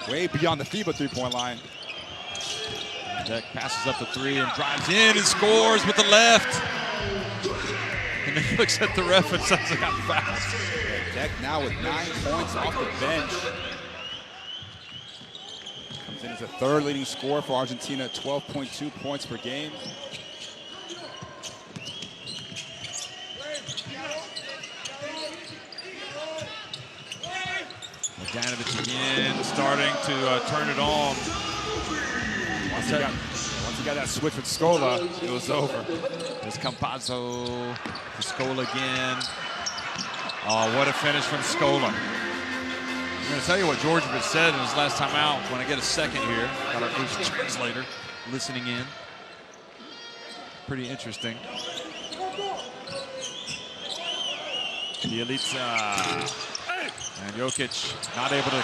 Speaker 2: way beyond the FIBA three-point line.
Speaker 1: Deck passes up the 3 and drives in and scores with the left. And then he looks at the ref and says, I got fouled.
Speaker 2: Deck now with 9 points off the bench. Comes in as the 3rd leading scorer for Argentina, 12.2 points per game.
Speaker 1: Bogdanovic again starting to turn it on.
Speaker 2: Once he got that switch with Scola, it was over.
Speaker 1: There's Campazzo for Scola again. Oh, what a finish from Scola. I'm going to tell you what Djordjevic said in his last time out. When I get a second here, got our first translator listening in. Pretty interesting. Bjelica. And Jokic not able to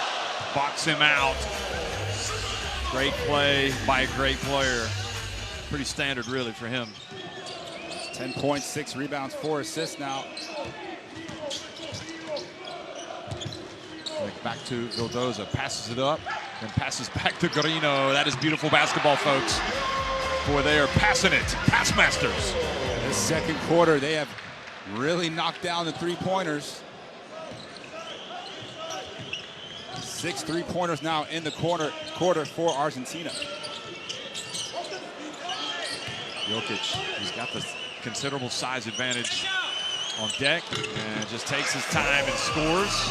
Speaker 1: box him out. Great play by a great player. Pretty standard, really, for him.
Speaker 2: 10 points, 6 rebounds, 4 assists now.
Speaker 1: Back to Vildoza, passes it up, then passes back to Corino. That is beautiful basketball, folks. Boy, they are passing it. Pass masters.
Speaker 2: This second quarter, they have really knocked down the three-pointers. 6 three-pointers now in the quarter for Argentina.
Speaker 1: Jokic, he's got the considerable size advantage on Deck and just takes his time and scores.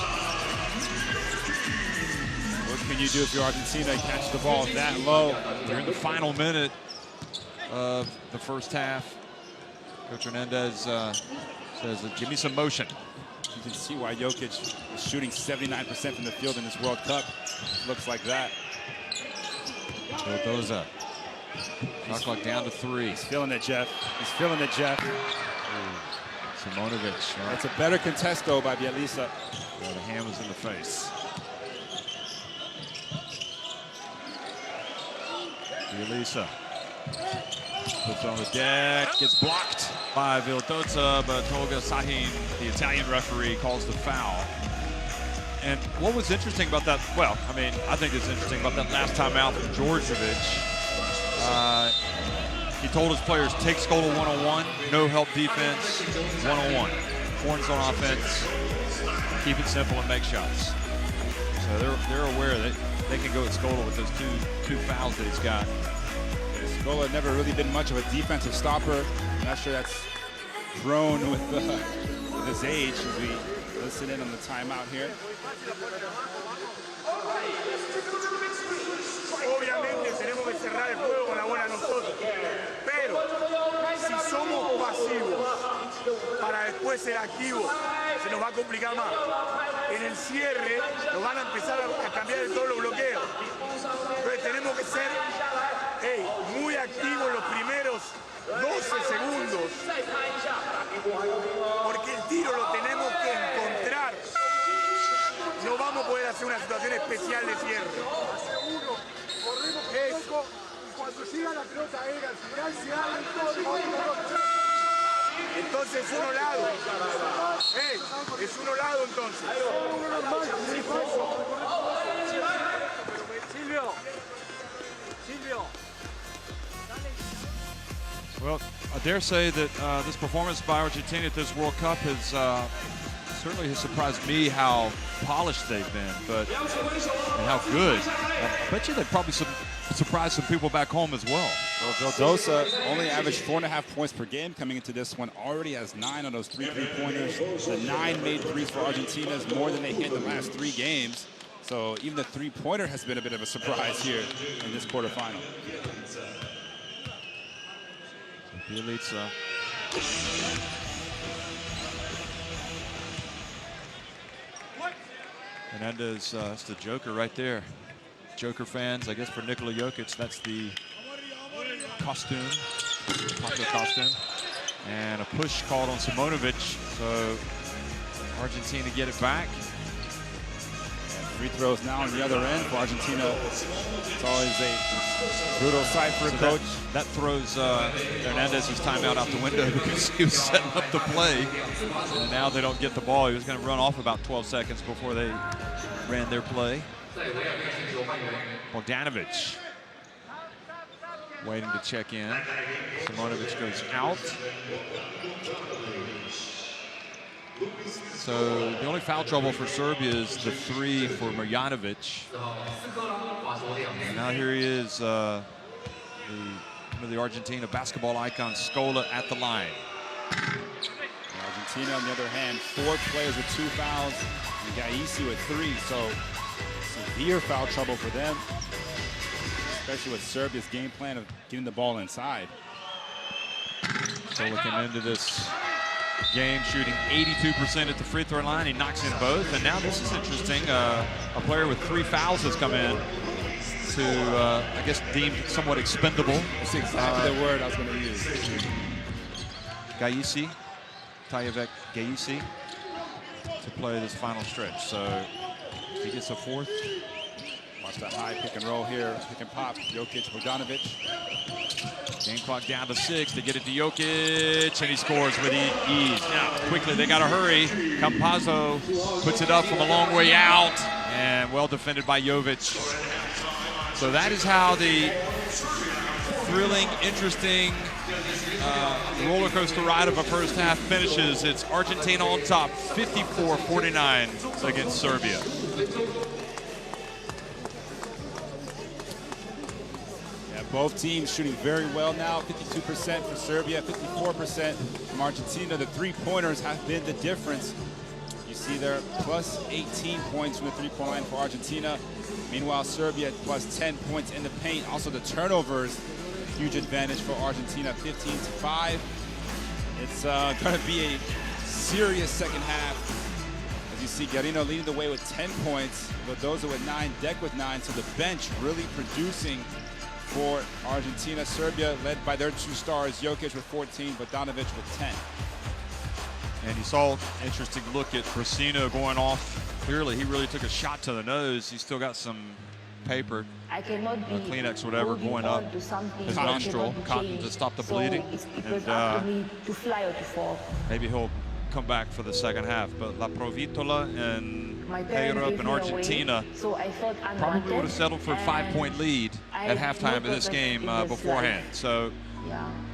Speaker 2: What can you do if you're Argentina and catch the ball that low?
Speaker 1: We're in the final minute of the first half. Coach Hernandez says, give me some motion.
Speaker 2: You can see why Jokic is shooting 79% from the field in this World Cup. Looks like that.
Speaker 1: Vildoza. Shot clock down to 3.
Speaker 2: He's feeling it, Jeff. He's feeling it, Jeff.
Speaker 1: Simonovic.
Speaker 2: That's a better contest, though, by Bielisa.
Speaker 1: The hand was in the face. Bielisa puts on the deck, gets blocked by Vildoza, but Tolga Sahin, the Italian referee, calls the foul. And what was interesting about that, well, I mean, I think it's interesting about that last time out from Djordjevic. He told his players, take Scola one-on-one, no help defense, one-on-one. Horns on offense, keep it simple and make shots. So they're aware that they can go at Scola with those two fouls that he's got.
Speaker 2: Scola never really been much of a defensive stopper. I'm not sure that's grown with his age as we listen in on the timeout here.
Speaker 7: Obviamente tenemos que cerrar el juego con la bola nosotros, pero si somos pasivos para después ser activos, se nos va a complicar más. En el cierre nos van a empezar a cambiar de todos los bloqueos. Entonces tenemos que ser muy activos los primeros 12 segundos, porque el tiro lo tenemos que encontrar. No vamos a poder hacer una situación especial de cierre.
Speaker 8: Eso, y cuando llega la pelota aérea, al final se abre todo.
Speaker 7: Entonces es uno lado. Es uno lado entonces.
Speaker 8: Silvio.
Speaker 1: Well, I dare say that this performance by Argentina at this World Cup certainly has surprised me how polished they've been, and how good. I bet you they've probably surprised some people back home as well.
Speaker 2: Well, Vildoza only averaged 4.5 points per game coming into this one. Already has 9 on those 3 3-pointers. The 9 made threes for Argentina is more than they hit in the last 3 games. So even the 3-pointer has been a bit of a surprise here in this quarterfinal.
Speaker 1: Bielitsa. Hernandez, that's the Joker right there. Joker fans, I guess for Nikola Jokic, that's the costume, popular costume. And a push called on Simonovic, so Argentina get it back.
Speaker 2: And free throws now on the other end for Argentina. It's always a brutal sight for a coach.
Speaker 1: That throws Hernandez's timeout out the window because he was setting up the play. And now they don't get the ball. He was going to run off about 12 seconds before they ran their play. Bogdanovic waiting to check in. Simonovic goes out. So the only foul trouble for Serbia is the 3 for Marjanovic. And now here he is, one of the Argentina basketball icons, Scola, at the line.
Speaker 2: Argentina, on the other hand, 4 players with 2 fouls, and Gaisi with 3. So severe foul trouble for them, especially with Serbia's game plan of getting the ball inside.
Speaker 1: Scola came into this game shooting 82% at the free throw line. He knocks in both, and now this is interesting. A player with 3 fouls has come in to, I guess, deemed somewhat expendable.
Speaker 2: That's exactly the word I was going to use.
Speaker 1: Gaisi, Tajevek Gaisi, to play this final stretch. So he gets a 4th.
Speaker 2: Watch that high pick and roll here, pick and pop. Jokic, Bogdanovic.
Speaker 1: Game clock down to 6. They get it to Jokic, and he scores with ease. Now, quickly, they got to hurry. Campazzo puts it up from a long way out, and well defended by Jovic. So that is how the thrilling, interesting roller coaster ride of a first half finishes. It's Argentina on top, 54-49 against Serbia.
Speaker 2: Both teams shooting very well now, 52% for Serbia, 54% from Argentina. The 3-pointers have been the difference. You see there, plus 18 points from the 3-point line for Argentina. Meanwhile, Serbia plus 10 points in the paint. Also the turnovers, huge advantage for Argentina, 15-5. It's going to be a serious second half. As you see, Guerrino leading the way with 10 points, Vildoza with 9, Deck with 9. So the bench really producing for Argentina. Serbia led by their 2 stars, Jokic with 14, Bogdanovic with 10.
Speaker 1: And you saw interesting look at Brasino going off. Clearly, he really took a shot to the nose. He's still got some paper, Kleenex, whatever, going up his nostril, cotton to stop the bleeding. And maybe he'll come back for the second half. But La Provitola and Europe and Argentina probably would have settled for a 5-point lead at halftime of this game beforehand. So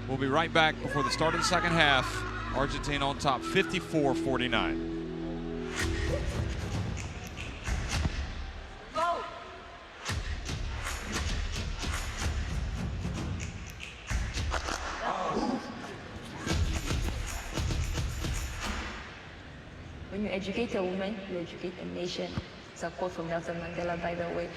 Speaker 1: we'll be right back before the start of the second half. Argentina on top, 54-49.
Speaker 9: When you educate a woman, you educate a nation. It's a quote from Nelson Mandela, by the way.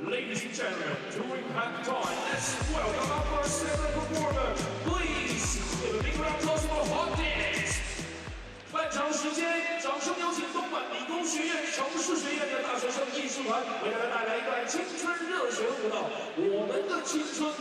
Speaker 10: Ladies and gentlemen, during halftime, let's welcome our first ever performer. Please give a big round of applause for Hot Dance. 半场时间，掌声有请东莞理工学院城市学院的大学生艺术团为大家带来一段青春热血舞蹈，我们的青春。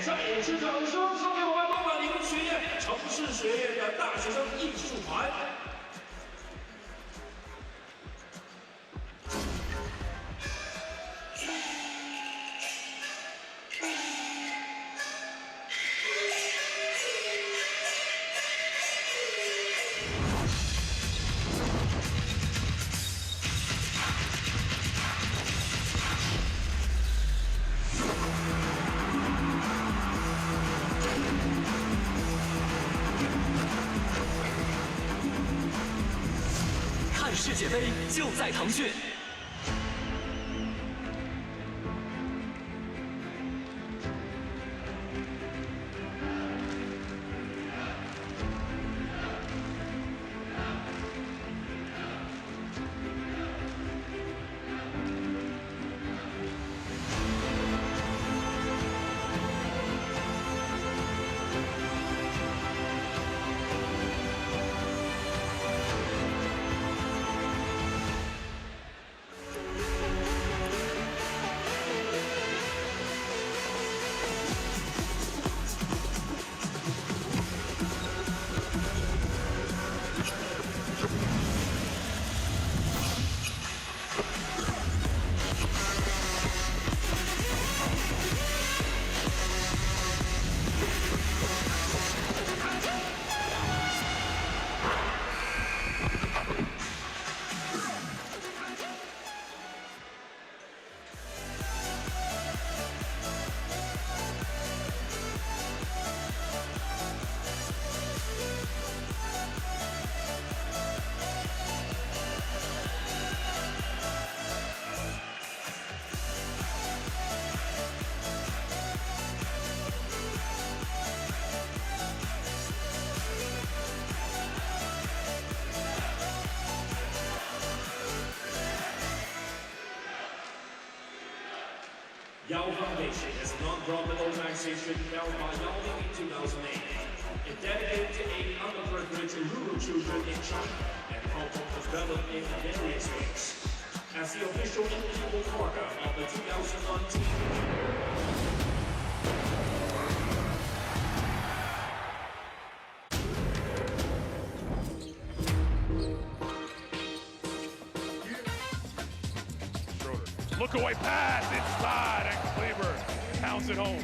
Speaker 10: 上也是掌声送给我们东莞理工学院城市学院的大学生艺术团。
Speaker 3: 看世界杯就在腾讯。
Speaker 10: Yao Foundation is a non-profit organization founded by Yao Ling in 2008. It's dedicated to aid underprivileged rural children in China and help them develop in various ways. As the official individual partner of the 2019
Speaker 11: Look away pass inside, and Kleber pounds it home.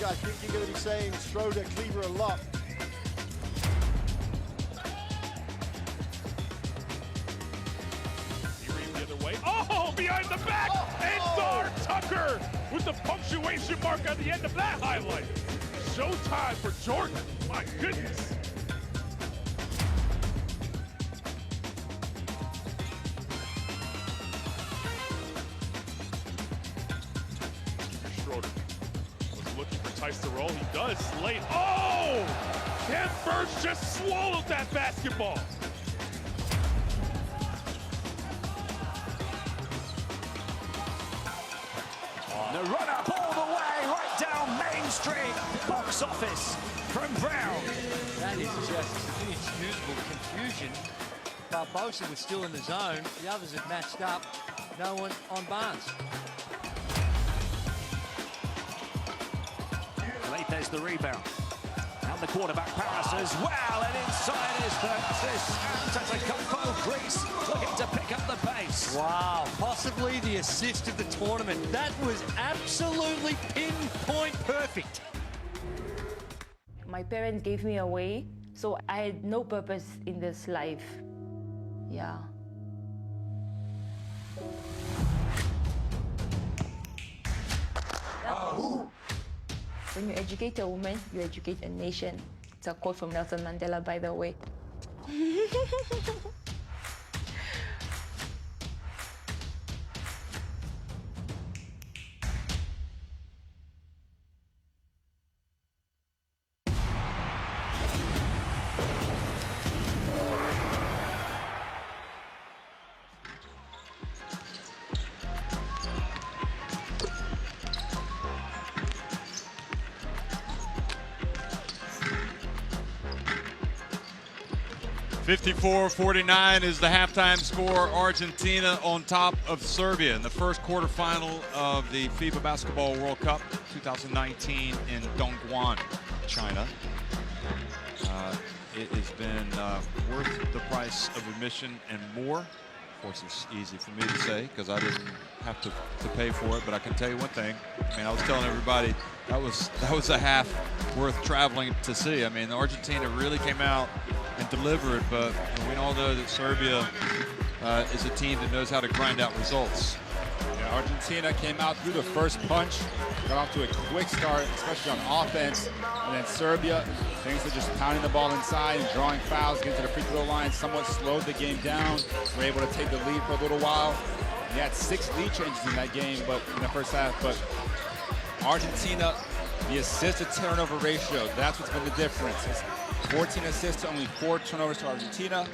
Speaker 12: I think you're going to be saying Schroeder, Kleber a lot.
Speaker 11: The other way. Oh, behind the back! Ensar Tucker with the punctuation mark at the end of that highlight. Showtime for Jordan. My goodness. Schroeder was looking for Tice to roll. He does late. Oh! Ken Burns just swallowed that basketball.
Speaker 13: The run-up all the way, right down Main Street. Box office from Brown.
Speaker 14: That is just inexcusable confusion. Barbosa was still in the zone. The others had matched up. No one on Barnes.
Speaker 13: There's the rebound. And the quarterback pass as well. And inside is Francis Antetokounmpo. Greece looking to pick up the pace.
Speaker 14: Wow, possibly the assist of the tournament. That was absolutely pinpoint perfect.
Speaker 9: My parents gave me away, so I had no purpose in this life. Yeah. When you educate a woman, you educate a nation. It's a quote from Nelson Mandela, by the way.
Speaker 1: 54-49 is the halftime score. Argentina on top of Serbia in the first quarterfinal of the FIBA Basketball World Cup 2019 in Dongguan, China. It has been worth the price of admission and more. Of course, it's easy for me to say because I didn't have to pay for it, but I can tell you one thing. I mean, I was telling everybody that was a half worth traveling to see. I mean, Argentina really came out and delivered, but we all know that Serbia is a team that knows how to grind out results.
Speaker 11: Yeah,
Speaker 2: Argentina came out through the first punch, got off to a quick start, especially on offense. And then Serbia, thanks to just pounding the ball inside and drawing fouls, getting to the free throw line, somewhat slowed the game down. Were able to take the lead for a little while. He had 6 lead changes in that game, but in the first half. But Argentina, the assist to turnover ratio, that's what's been the difference. It's 14 assists to only 4 turnovers to Argentina.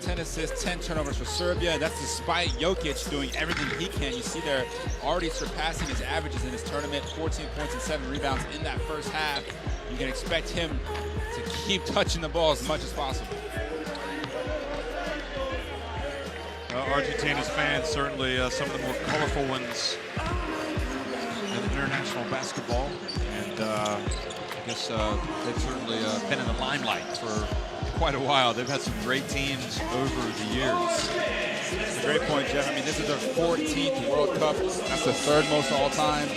Speaker 2: 10 assists, 10 turnovers for Serbia, and that's despite Jokic doing everything he can. You see they're already surpassing his averages in this tournament, 14 points and 7 rebounds in that first half. You can expect him to keep touching the ball as much as possible.
Speaker 1: Argentina's fans, certainly some of the more colorful ones in international basketball, and I guess they've certainly been in the limelight for quite a while. They've had some great teams over the years.
Speaker 2: It's a great point, Jeff. I mean, this is their 14th World Cup. That's the 3rd most all time.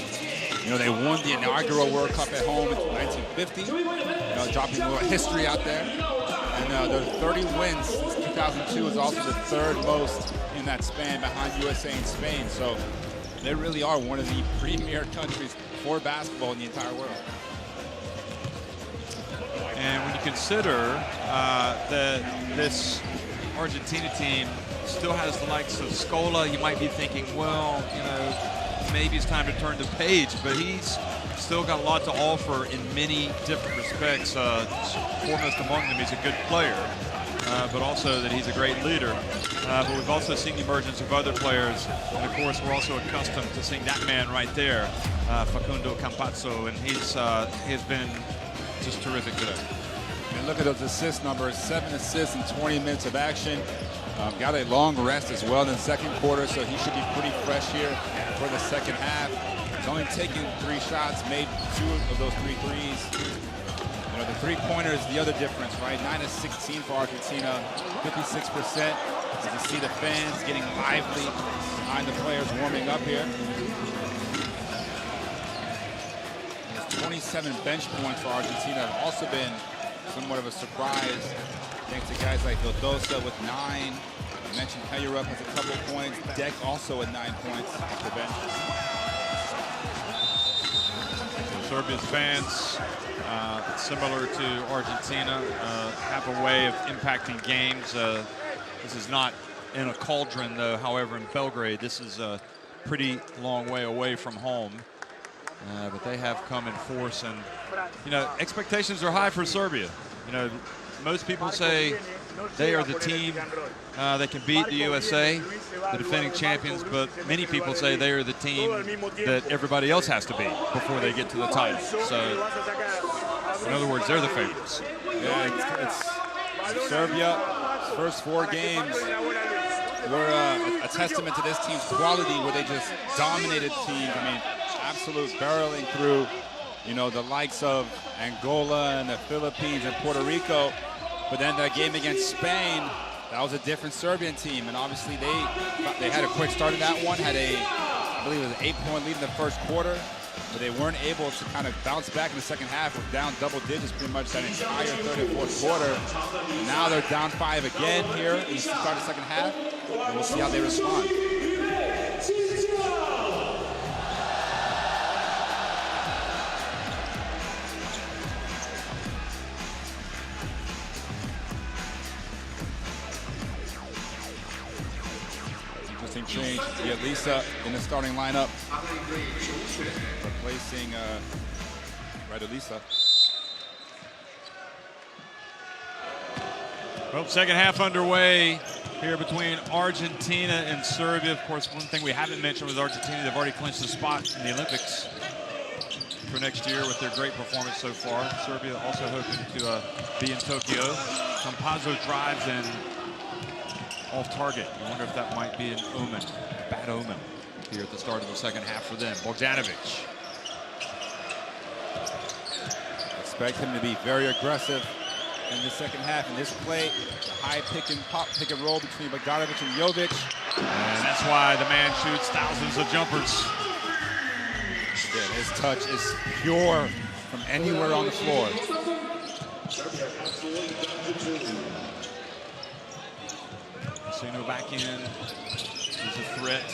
Speaker 2: You know, they won the inaugural World Cup at home in 1950. You know, dropping a little history out there. And their 30 wins since 2002 is also the 3rd most in that span behind USA and Spain. So they really are one of the premier countries for basketball in the entire world.
Speaker 1: And when you consider that this Argentina team still has the likes of Scola, you might be thinking, well, you know, maybe it's time to turn the page, but he's still got a lot to offer in many different respects. Foremost among them, he's a good player, but also that he's a great leader. But we've also seen the emergence of other players, and of course we're also accustomed to seeing that man right there, Facundo Campazzo, and he's been just terrific today.
Speaker 2: And look at those assist numbers, 7 assists in 20 minutes of action. Got a long rest as well in the second quarter, so he should be pretty fresh here for the second half. He's only taken 3 shots, made 2 of those 3 threes. You know, the three-pointer is the other difference, right? 9 of 16 for Argentina, 56%. As you see the fans getting lively behind the players warming up here. 27 bench points for Argentina have also been somewhat of a surprise, thanks to guys like Vildosa with 9. I mentioned Pellerup has a couple points. Deck also at 9 points off the bench.
Speaker 1: Serbia's fans, similar to Argentina, have a way of impacting games. This is not in a cauldron, though. However, in Belgrade, this is a pretty long way away from home. But they have come in force, and you know, expectations are high for Serbia. You know, most people say they are the team that can beat the USA, the defending champions, but many people say they are the team that everybody else has to beat before they get to the title. So, in other words, they're the favorites.
Speaker 2: Yeah, it's Serbia. First 4 games were a testament to this team's quality, where they just dominated teams. I mean, absolute barreling through, you know, the likes of Angola and the Philippines and Puerto Rico. But then that game against Spain, that was a different Serbian team. And obviously they had a quick start in that one, had I believe it was an 8-point lead in the first quarter. But they weren't able to kind of bounce back in the second half. We're down double digits pretty much that entire third and fourth quarter. Now they're down 5 again here in the start of the second half. And we'll see how they respond. Change Lisa in the starting lineup, replacing Lisa.
Speaker 1: Well, second half underway here between Argentina and Serbia. Of course, one thing we haven't mentioned was Argentina. They've already clinched the spot in the Olympics for next year with their great performance so far. Serbia also hoping to be in Tokyo. Campazzo drives in off target. I wonder if that might be an omen, a bad omen here at the start of the second half for them. Bogdanovic.
Speaker 2: Expect him to be very aggressive in the second half. In this play, high pick and roll between Bogdanovic and Jovic.
Speaker 1: And that's why the man shoots thousands of jumpers.
Speaker 2: Yeah, his touch is pure from anywhere on the floor.
Speaker 1: Sino back in. is a threat.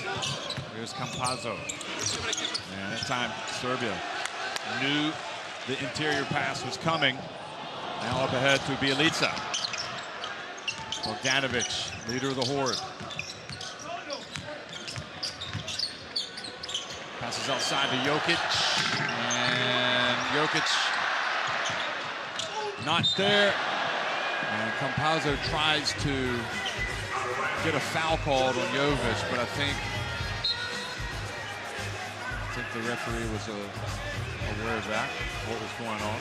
Speaker 1: Here's Campazzo. And that time, Serbia knew the interior pass was coming. Now up ahead to Bjelica. Bogdanovic, leader of the horde. Passes outside to Jokic. And Jokic not there. And Campazzo tries to get a foul called on Jovic, but I think the referee was aware of that, what was going on.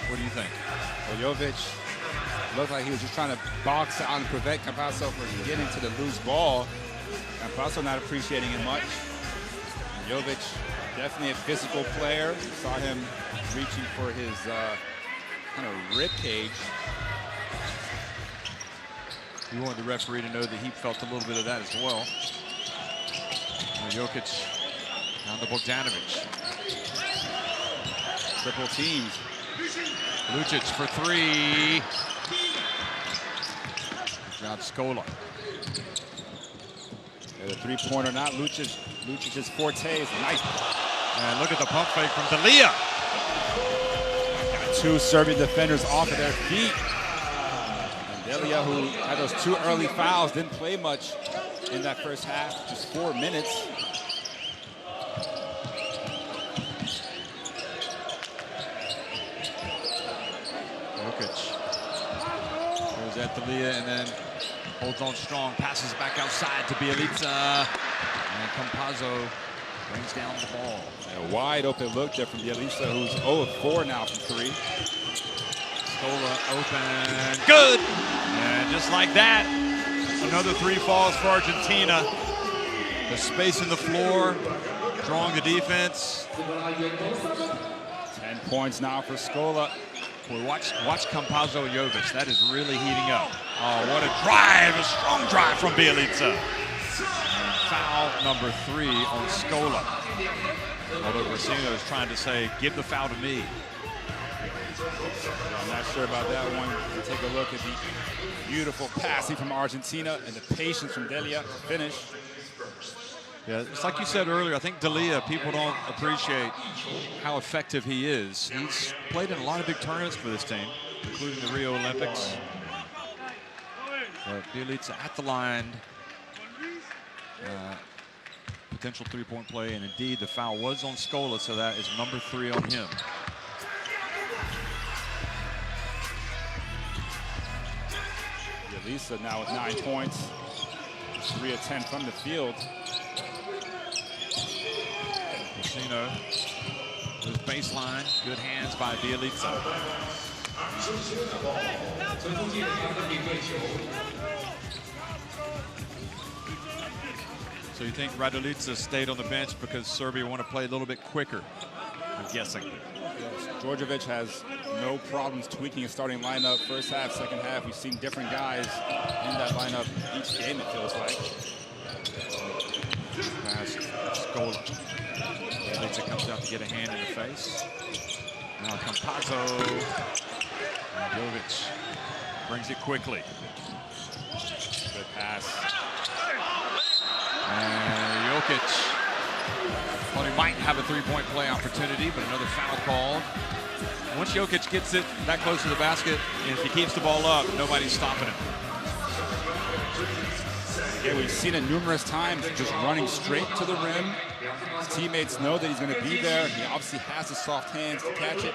Speaker 1: What do you think?
Speaker 2: Well, Jovic looked like he was just trying to box out and prevent Campazzo from getting to the loose ball. Campazzo not appreciating it much. And Jovic, definitely a physical player. Saw him reaching for his kind of rib cage.
Speaker 1: We wanted the referee to know that he felt a little bit of that as well. Jokic down to Bogdanovic.
Speaker 2: Triple teams.
Speaker 1: Lucic for three. Good job, Scola.
Speaker 2: Yeah, the three-pointer not Lucic's forte is nice.
Speaker 1: And look at the pump fake from D'Elia.
Speaker 2: Got two Serbian defenders off of their feet. D'Elia, who had those two early fouls, didn't play much in that first half, just 4 minutes.
Speaker 1: Jokic goes at D'Elia and then holds on strong, passes back outside to Bjelica, and Campazzo brings down the ball.
Speaker 2: A wide open look there from Bjelica, who's 0 of 4 now from 3.
Speaker 1: Scola open, good! And just like that, another 3 falls for Argentina. The space in the floor, drawing the defense.
Speaker 2: 10 points now for Scola.
Speaker 1: Boy, watch Campazzo Jovic. That is really heating up. Oh, what a drive, a strong drive from Bjelica. Foul number 3 on Scola. Although Racino is trying to say, give the foul to me.
Speaker 2: I'm not sure about that one. We'll take a look at the beautiful passing from Argentina and the patience from D'Elia to finish.
Speaker 1: Yeah, it's like you said earlier, I think D'Elia, people don't appreciate how effective he is. He's played in a lot of big tournaments for this team, including the Rio Olympics. But Bjelica at the line. Potential three-point play, and indeed the foul was on Scola, so that is number 3 on him.
Speaker 2: Bjelica now with 9 points. 3 of 10 from the field.
Speaker 1: Racino, his baseline, good hands by Bjelica. So you think Raduljica stayed on the bench because Serbia want to play a little bit quicker, I'm guessing.
Speaker 2: Yes, Djordjevic has no problems tweaking his starting lineup. First half, second half, we've seen different guys in that lineup each game, it feels like.
Speaker 1: Pass, Scola. Bjelica comes out to get a hand in the face. Now Campazzo. And Jovic brings it quickly.
Speaker 2: Good pass.
Speaker 1: And Jokic thought he might have a three-point play opportunity, but another foul called. Once Jokic gets it that close to the basket, and if he keeps the ball up, nobody's stopping him.
Speaker 2: Yeah, we've seen it numerous times, just running straight to the rim. His teammates know that he's going to be there. He obviously has the soft hands to catch it.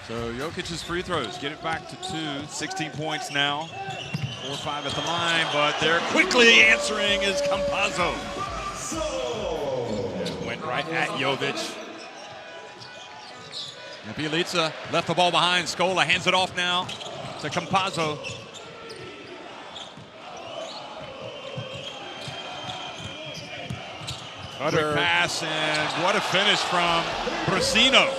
Speaker 1: So Jokic's free throws get it back to 2, 16 points now. 4-5 at the line, but they're quickly answering is Campazzo.
Speaker 2: Went right at Jovic.
Speaker 1: And Bjelica left the ball behind. Scola hands it off now to Campazzo. Quick pass, and what a finish from Brasino.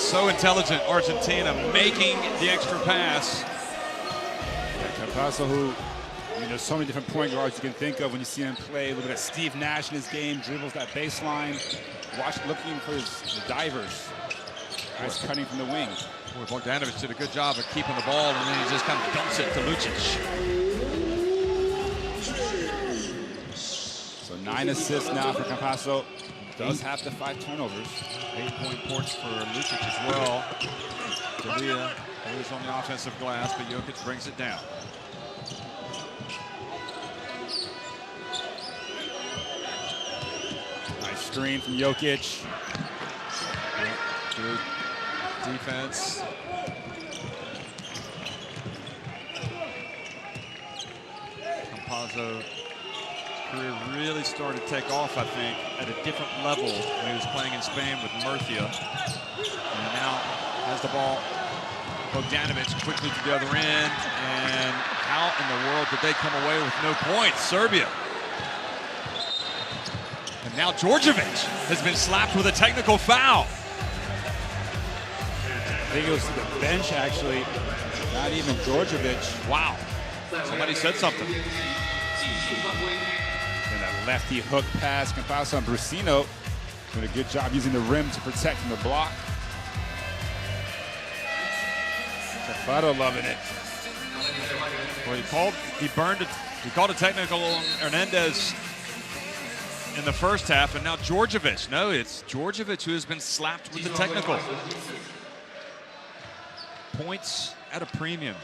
Speaker 1: So intelligent, Argentina, making the extra pass.
Speaker 2: Campazzo, who, there's so many different point guards you can think of when you see him play. Look at Steve Nash in his game, dribbles that baseline, looking for his divers. Guys cutting from the wing.
Speaker 1: Boy, Bogdanovic did a good job of keeping the ball, and then he just kind of dumps it to Lucic.
Speaker 2: So 9 assists now for Campazzo. Does have the 5 turnovers.
Speaker 1: 8-point ports for Lucic as well. D'Elia is on the offensive glass, but Jokic brings it down.
Speaker 2: Nice screen from Jokic.
Speaker 1: Good defense. Campazzo's career really started to take off, I think, at a different level when he was playing in Spain with Murcia. And now has the ball. Bogdanovic quickly to the other end. And how in the world did they come away with no points? Serbia. And now Djordjevic has been slapped with a technical foul.
Speaker 2: I think it was to the bench, actually. Not even Djordjevic.
Speaker 1: Wow. Somebody said something.
Speaker 2: And that lefty hook pass, Campazzo and Brusino doing a good job using the rim to protect from the block. Cafaro loving it.
Speaker 1: Well, he called a technical on Hernandez in the first half, and now Djordjevic. No, it's Djordjevic who has been slapped with the technical. Points at a premium.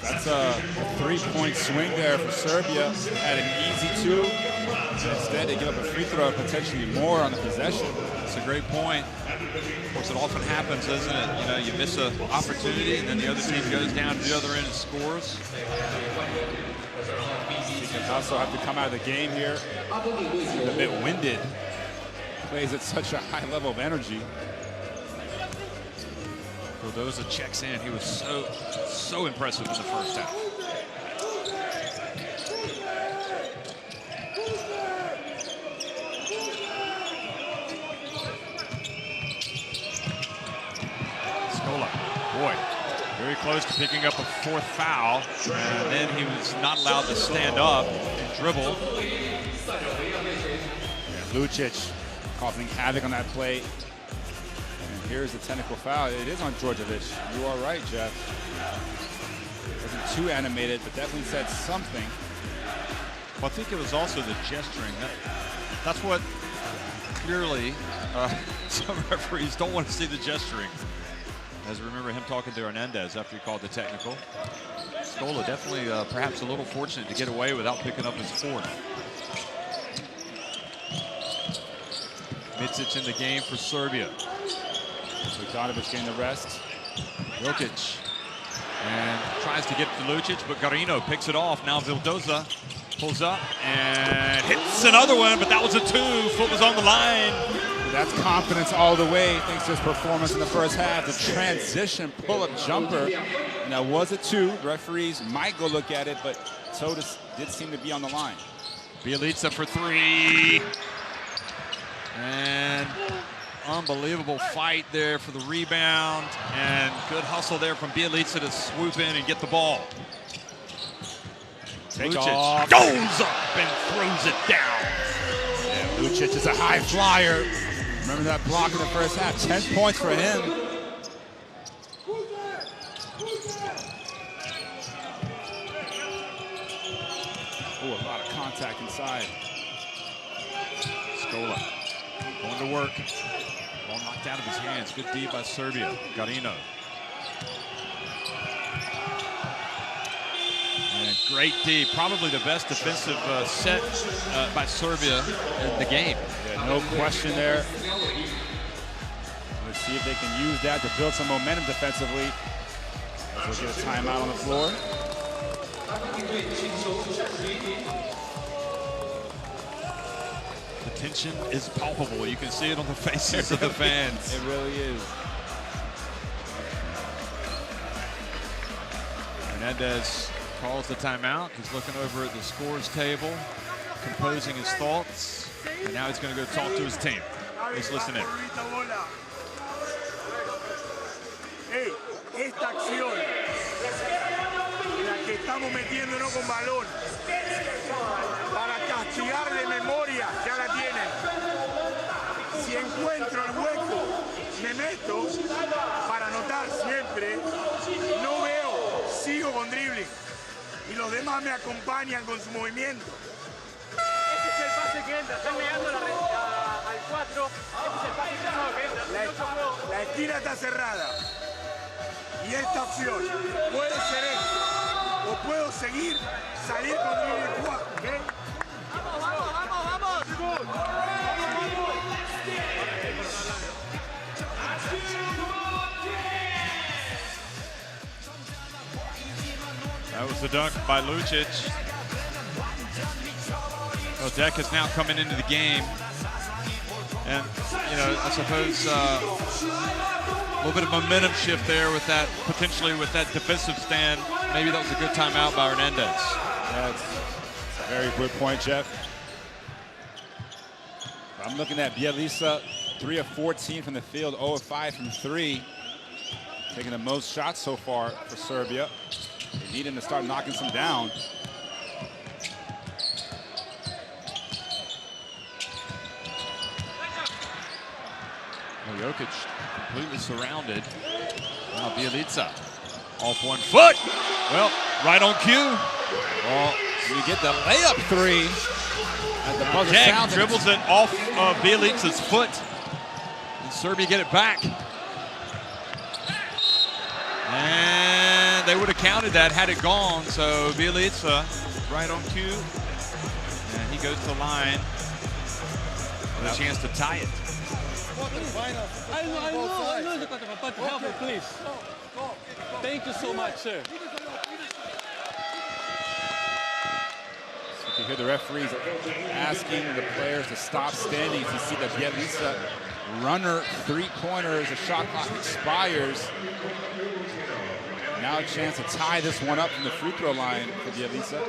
Speaker 2: That's a 3-point swing there for Serbia. Had an easy 2. Instead, they give up a free throw, potentially more on the possession.
Speaker 1: That's a great point. Of course, it often happens, doesn't it? You miss an opportunity, and then the other team goes down to the other end and scores.
Speaker 2: Also have to come out of the game here a bit winded. Plays at such a high level of energy.
Speaker 1: Cardoza checks in. He was so impressive in the first half. Scola, boy, very close to picking up a 4th foul, and then he was not allowed to stand up and dribble.
Speaker 2: Lucic causing havoc on that play. Here's the technical foul. It is on Djordjevic. You are right, Jeff. Wasn't too animated, but definitely said something.
Speaker 1: Well, I think it was also the gesturing. That's what clearly some referees don't want to see, the gesturing. As I remember him talking to Hernandez after he called the technical. Scola definitely perhaps a little fortunate to get away without picking up his 4th. Micic in the game for Serbia.
Speaker 2: Bogdanovic getting the rest.
Speaker 1: Jokic. And tries to get to Lucic, but Garino picks it off. Now Vildoza pulls up and hits another one, but that was a 2. Foot was on the line.
Speaker 2: That's confidence all the way, thanks to his performance in the first half. The transition pull-up jumper. And that was a 2. Referees might go look at it, but Totis did seem to be on the line.
Speaker 1: Bjelica for 3. And unbelievable fight there for the rebound, and good hustle there from Bjelica to swoop in and get the ball.
Speaker 2: Take
Speaker 1: Lucic
Speaker 2: off.
Speaker 1: Goes up and throws it down.
Speaker 2: Yeah, Lucic is a high flyer. Remember that block in the first half? 10 points for him. Oh, a lot of contact inside.
Speaker 1: Scola going to work. Ball knocked out of his hands. Good D by Serbia. Garino. And great D. Probably the best defensive set by Serbia in the game.
Speaker 2: Yeah, no question there. Let's see if they can use that to build some momentum defensively. As we'll get a timeout on the floor.
Speaker 1: The tension is palpable. You can see it on the faces of the fans.
Speaker 2: It really is.
Speaker 1: Hernandez calls the timeout. He's looking over at the scores table, composing his thoughts, and now he's going to go talk to his team. Let's listen in.
Speaker 7: Hey, esta acción en la que estamos metiéndonos con balón para castigar de memoria, ya la tienen. Si encuentro el hueco, me meto para anotar siempre. No veo, sigo con dribbling y los demás me acompañan con su movimiento.
Speaker 15: Este es el pase que entra, están llegando al 4, este es el pase que entra.
Speaker 7: La esquina está cerrada y esta opción puede ser esto o puedo seguir, salir con dribbling 4, ¿ok?
Speaker 1: That was the dunk by Lucic. Well, Deck is now coming into the game. And, you know, I suppose a little bit of momentum shift there with that, potentially with that defensive stand. Maybe that was a good timeout by Hernandez.
Speaker 2: That's a very good point, Jeff. I'm looking at Bielica, 3 of 14 from the field, 0 of 5 from 3. Taking the most shots so far for Serbia. They need him to start knocking some down.
Speaker 1: Well, Jokic completely surrounded. Now Bielica off 1 foot. Well, right on cue.
Speaker 2: Well, you get the layup 3 at the buzzer
Speaker 1: Jack
Speaker 2: sound.
Speaker 1: dribbles it off of Bielica's foot. And Serbia get it back. And they would have counted that had it gone. So Bielica right on cue. And he goes to the line with a chance to tie it.
Speaker 5: I know, but help me, please. Thank you so much, sir.
Speaker 2: So you can hear the referees asking the players to stop standing. You see the Bielica runner 3-pointer as the shot clock expires. Now a chance to tie this one up from the free throw line for Bielica.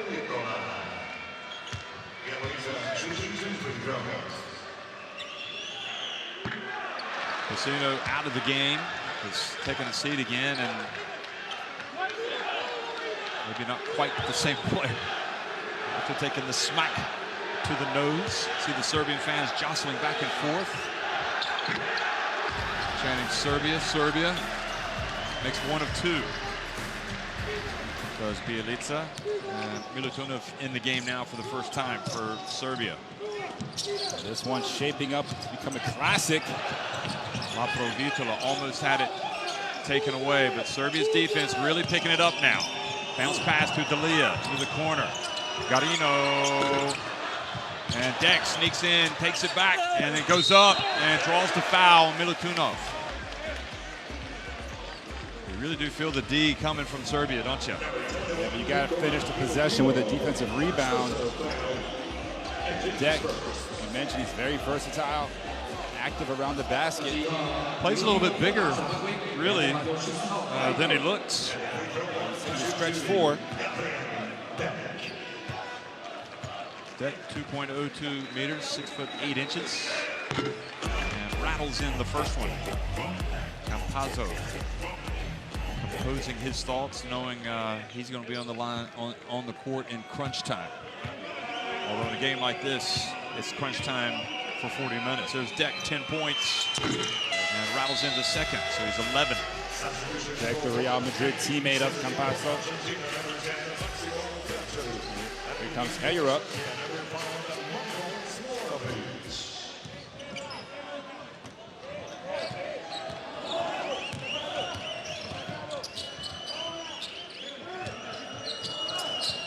Speaker 1: Casino out of the game. Is taking a seat again, and maybe not quite the same player after taking the smack to the nose. See the Serbian fans jostling back and forth, chanting Serbia, Serbia. Makes 1 of 2. So is Bielica and Milutinov in the game now for the first time for Serbia.
Speaker 2: This one's shaping up to become a classic.
Speaker 1: Laprovitola almost had it taken away, but Serbia's defense really picking it up now. Bounce pass to Delia to the corner. Garino. And Deck sneaks in, takes it back, and then goes up and draws the foul on Milutinov. You really do feel the D coming from Serbia, don't you?
Speaker 2: Yeah, but you got to finish the possession with a defensive rebound. Deck, you mentioned he's very versatile, active around the basket.
Speaker 1: Plays a little bit bigger, really, than he looks.
Speaker 2: He's a stretch 4.
Speaker 1: Deck 2.02 meters, 6 foot 8 inches. And rattles in the first one. Campazzo composing his thoughts, knowing he's going to be on the line on the court in crunch time. Although in a game like this, it's crunch time for 40 minutes. There's Deck, 10 points, and rattles into second, so he's 11.
Speaker 2: Deck, the Real Madrid teammate of Campazzo. Here comes Heyer up.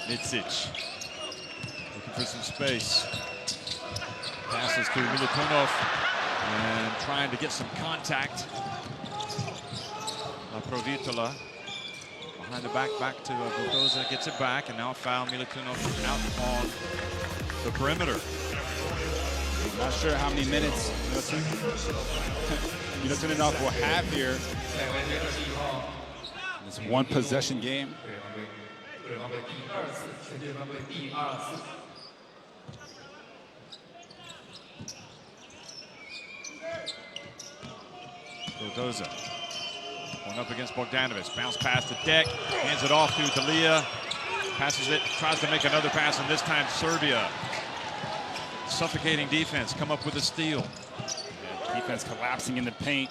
Speaker 1: Mitsic looking for some space. Passes to Milutinov and trying to get some contact. Provitola behind the back to Budoza, gets it back, and now foul. Milutinov out on the perimeter.
Speaker 2: Not sure how many minutes Milutinov will have here. This one possession game.
Speaker 10: 对方为第2次，全对方为第2次。
Speaker 1: Vildoza going up against Bogdanovic. Bounce pass to Deck. Hands it off to D'Elia. Passes it. Tries to make another pass, and this time Serbia. Suffocating defense. Come up with a steal.
Speaker 2: Defense collapsing in the paint.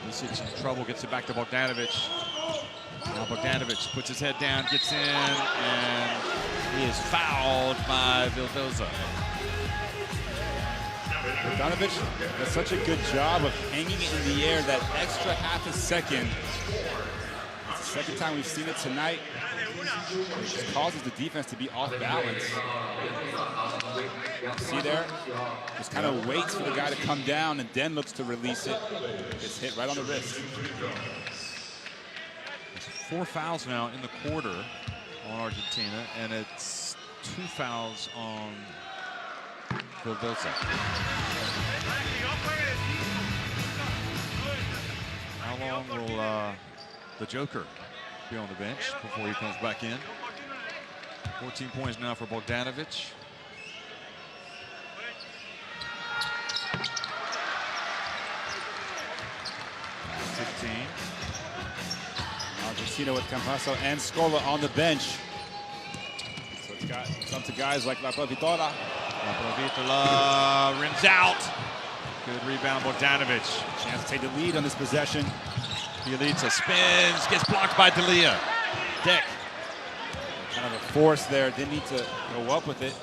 Speaker 1: Micic in trouble. Gets it back to Bogdanovic. Now Bogdanovic puts his head down, gets in, and he is fouled by Vildoza.
Speaker 2: Bogdanovic does such a good job of hanging it in the air that extra half a second. It's the second time we've seen it tonight. It just causes the defense to be off balance. See there? Just kind of waits for the guy to come down and then looks to release it. Gets hit right on the wrist.
Speaker 1: There's 4 fouls now in the quarter on Argentina, and it's 2 fouls on Vildoza. How long will the Joker be on the bench before he comes back in? 14 points now for Bogdanovic.
Speaker 2: Argentina with Campasso and Scola on the bench. So it's up to guys like La Provitola.
Speaker 1: La Provitola rims out. Good rebound, Bogdanovic.
Speaker 2: Chance to take the lead on this possession.
Speaker 1: Bielitsa spins, gets blocked by D'Elia. Deck.
Speaker 2: Kind of a force there, didn't need to go up with it.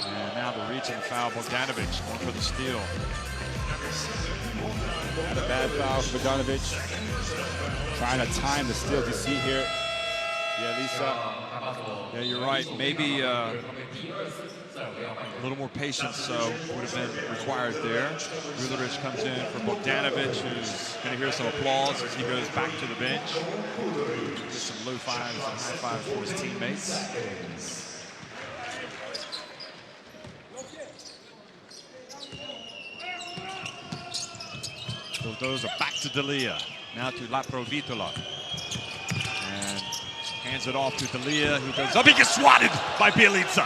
Speaker 1: And now the reaching foul, Bogdanovic going for the steal.
Speaker 2: Had a bad foul for Bogdanovic. Trying to time the steal, you see here.
Speaker 1: Yeah, you're right. Maybe a little more patience would have been required there. Ruleric comes in for Bogdanovic, who's going to hear some applause as he goes back to the bench. Get some low fives and high fives for his teammates. Vildoza back to D'Elia. Now to La Provitola. And hands it off to D'Elia, who goes up. He gets swatted by Bielitsa.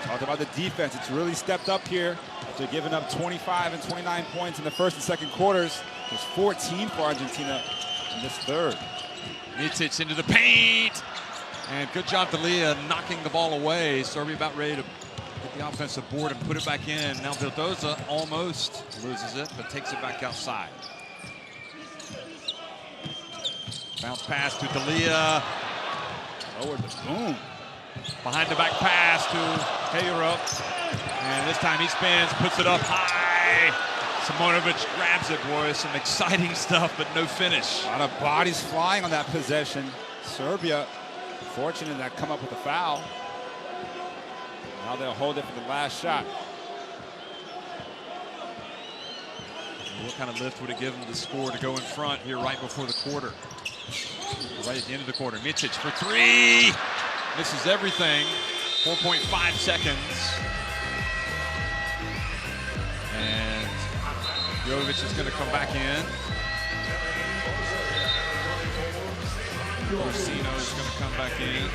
Speaker 2: Talked about the defense. It's really stepped up here after giving up 25 and 29 points in the first and second quarters. There's 14 for Argentina in this third.
Speaker 1: Micic into the paint. And good job, D'Elia, knocking the ball away. Serbia about ready to get the offensive board and put it back in. Now Vildoza almost loses it, but takes it back outside. Bounce pass to D'Elia.
Speaker 2: Lower the boom.
Speaker 1: Behind the back pass to Hayrup. And this time he spins, puts it up high. Simonovic grabs it, boys. Some exciting stuff, but no finish.
Speaker 2: A lot of bodies flying on that possession. Serbia, fortunate that come up with a foul. Now they'll hold it for the last shot.
Speaker 1: What kind of lift would it give them to score to go in front here right before the quarter? Right at the end of the quarter. Micic for 3. Misses everything. 4.5 seconds. And Jovic is going to come back in. Orsino is going to come back in.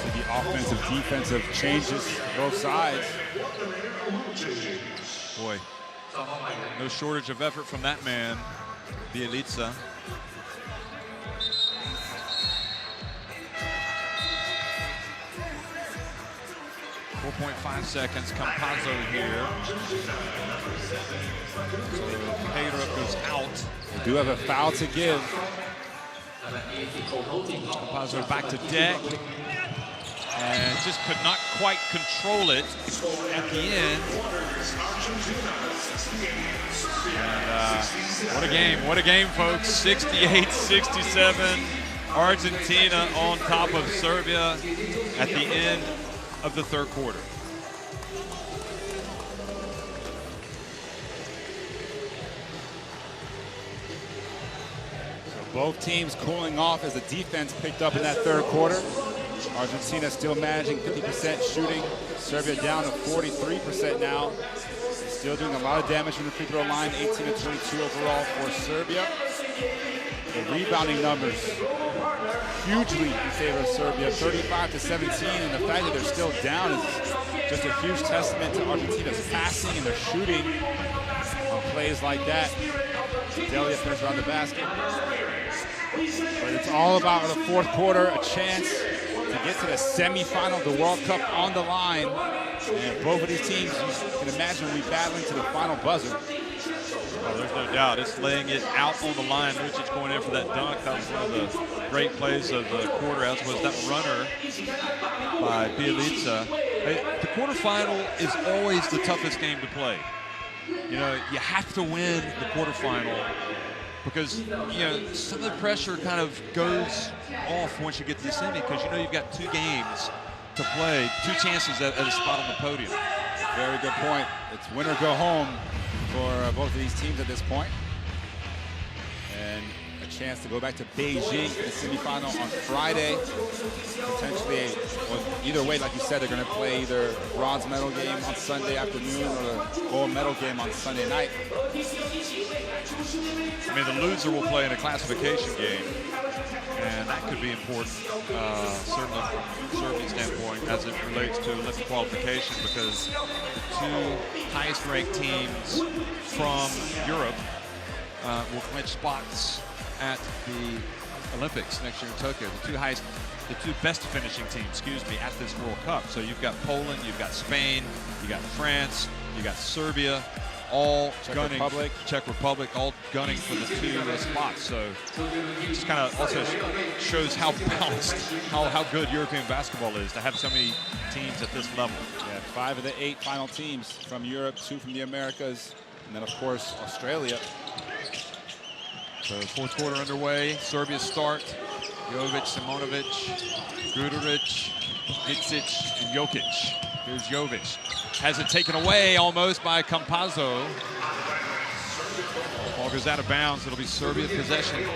Speaker 2: So the offensive, defensive changes both sides.
Speaker 1: Boy, no shortage of effort from that man, Bielitsa. .5 seconds, Campazzo here. So Hayrup goes out.
Speaker 2: They do have a foul to give.
Speaker 1: Campazzo back to Deck. And just could not quite control it at the end. And what a game, folks. 68-67. Argentina on top of Serbia at the end of the third quarter.
Speaker 2: Both teams cooling off as the defense picked up in that third quarter. Argentina still managing 50% shooting. Serbia down to 43% now. Still doing a lot of damage from the free throw line. 18-22 overall for Serbia. The rebounding numbers hugely in favor of Serbia, 35-17, and the fact that they're still down is just a huge testament to Argentina's passing and their shooting on plays like that. Delia finished around the basket. But it's all about the fourth quarter, a chance to get to the semifinal of the World Cup on the line. And both of these teams, you can imagine, will be battling to the final buzzer.
Speaker 1: Oh, there's no doubt. It's laying it out on the line. Lucic going in for that dunk. That was one of the great plays of the quarter, as was that runner by Bielica. The quarterfinal is always the toughest game to play. You know, you have to win the quarterfinal because, you know, some of the pressure kind of goes off once you get to the semi because, you know, you've got 2 games to play, 2 chances at a spot on the podium.
Speaker 2: Very good point. It's win or go home for both of these teams at this point. And a chance to go back to Beijing for the semifinal on Friday. Potentially, well, either way, like you said, they're going to play either a bronze medal game on Sunday afternoon or a gold medal game on Sunday night.
Speaker 1: I mean, the loser will play in a classification game, and that could be important, certainly from Serbia's standpoint, as it relates to Olympic qualification, because the 2 highest-ranked teams from Europe will clinch spots at the Olympics next year in Tokyo. The two best finishing teams, at this World Cup. So you've got Poland, you've got Spain, you got France, you got Serbia, all gunning. Czech Republic, all gunning for the 2 spots. So it just kind of also shows how balanced, how good European basketball is to have so many teams at this level.
Speaker 2: Yeah, 5 of the 8 final teams from Europe, 2 from the Americas, and then of course Australia.
Speaker 1: So fourth quarter underway. Serbia's start. Jovic, Simonovic, Guduric, Micic, and Jokic. Here's Jovic. Has it taken away almost by Campazzo. Ball goes out of bounds. It'll be Serbia possession.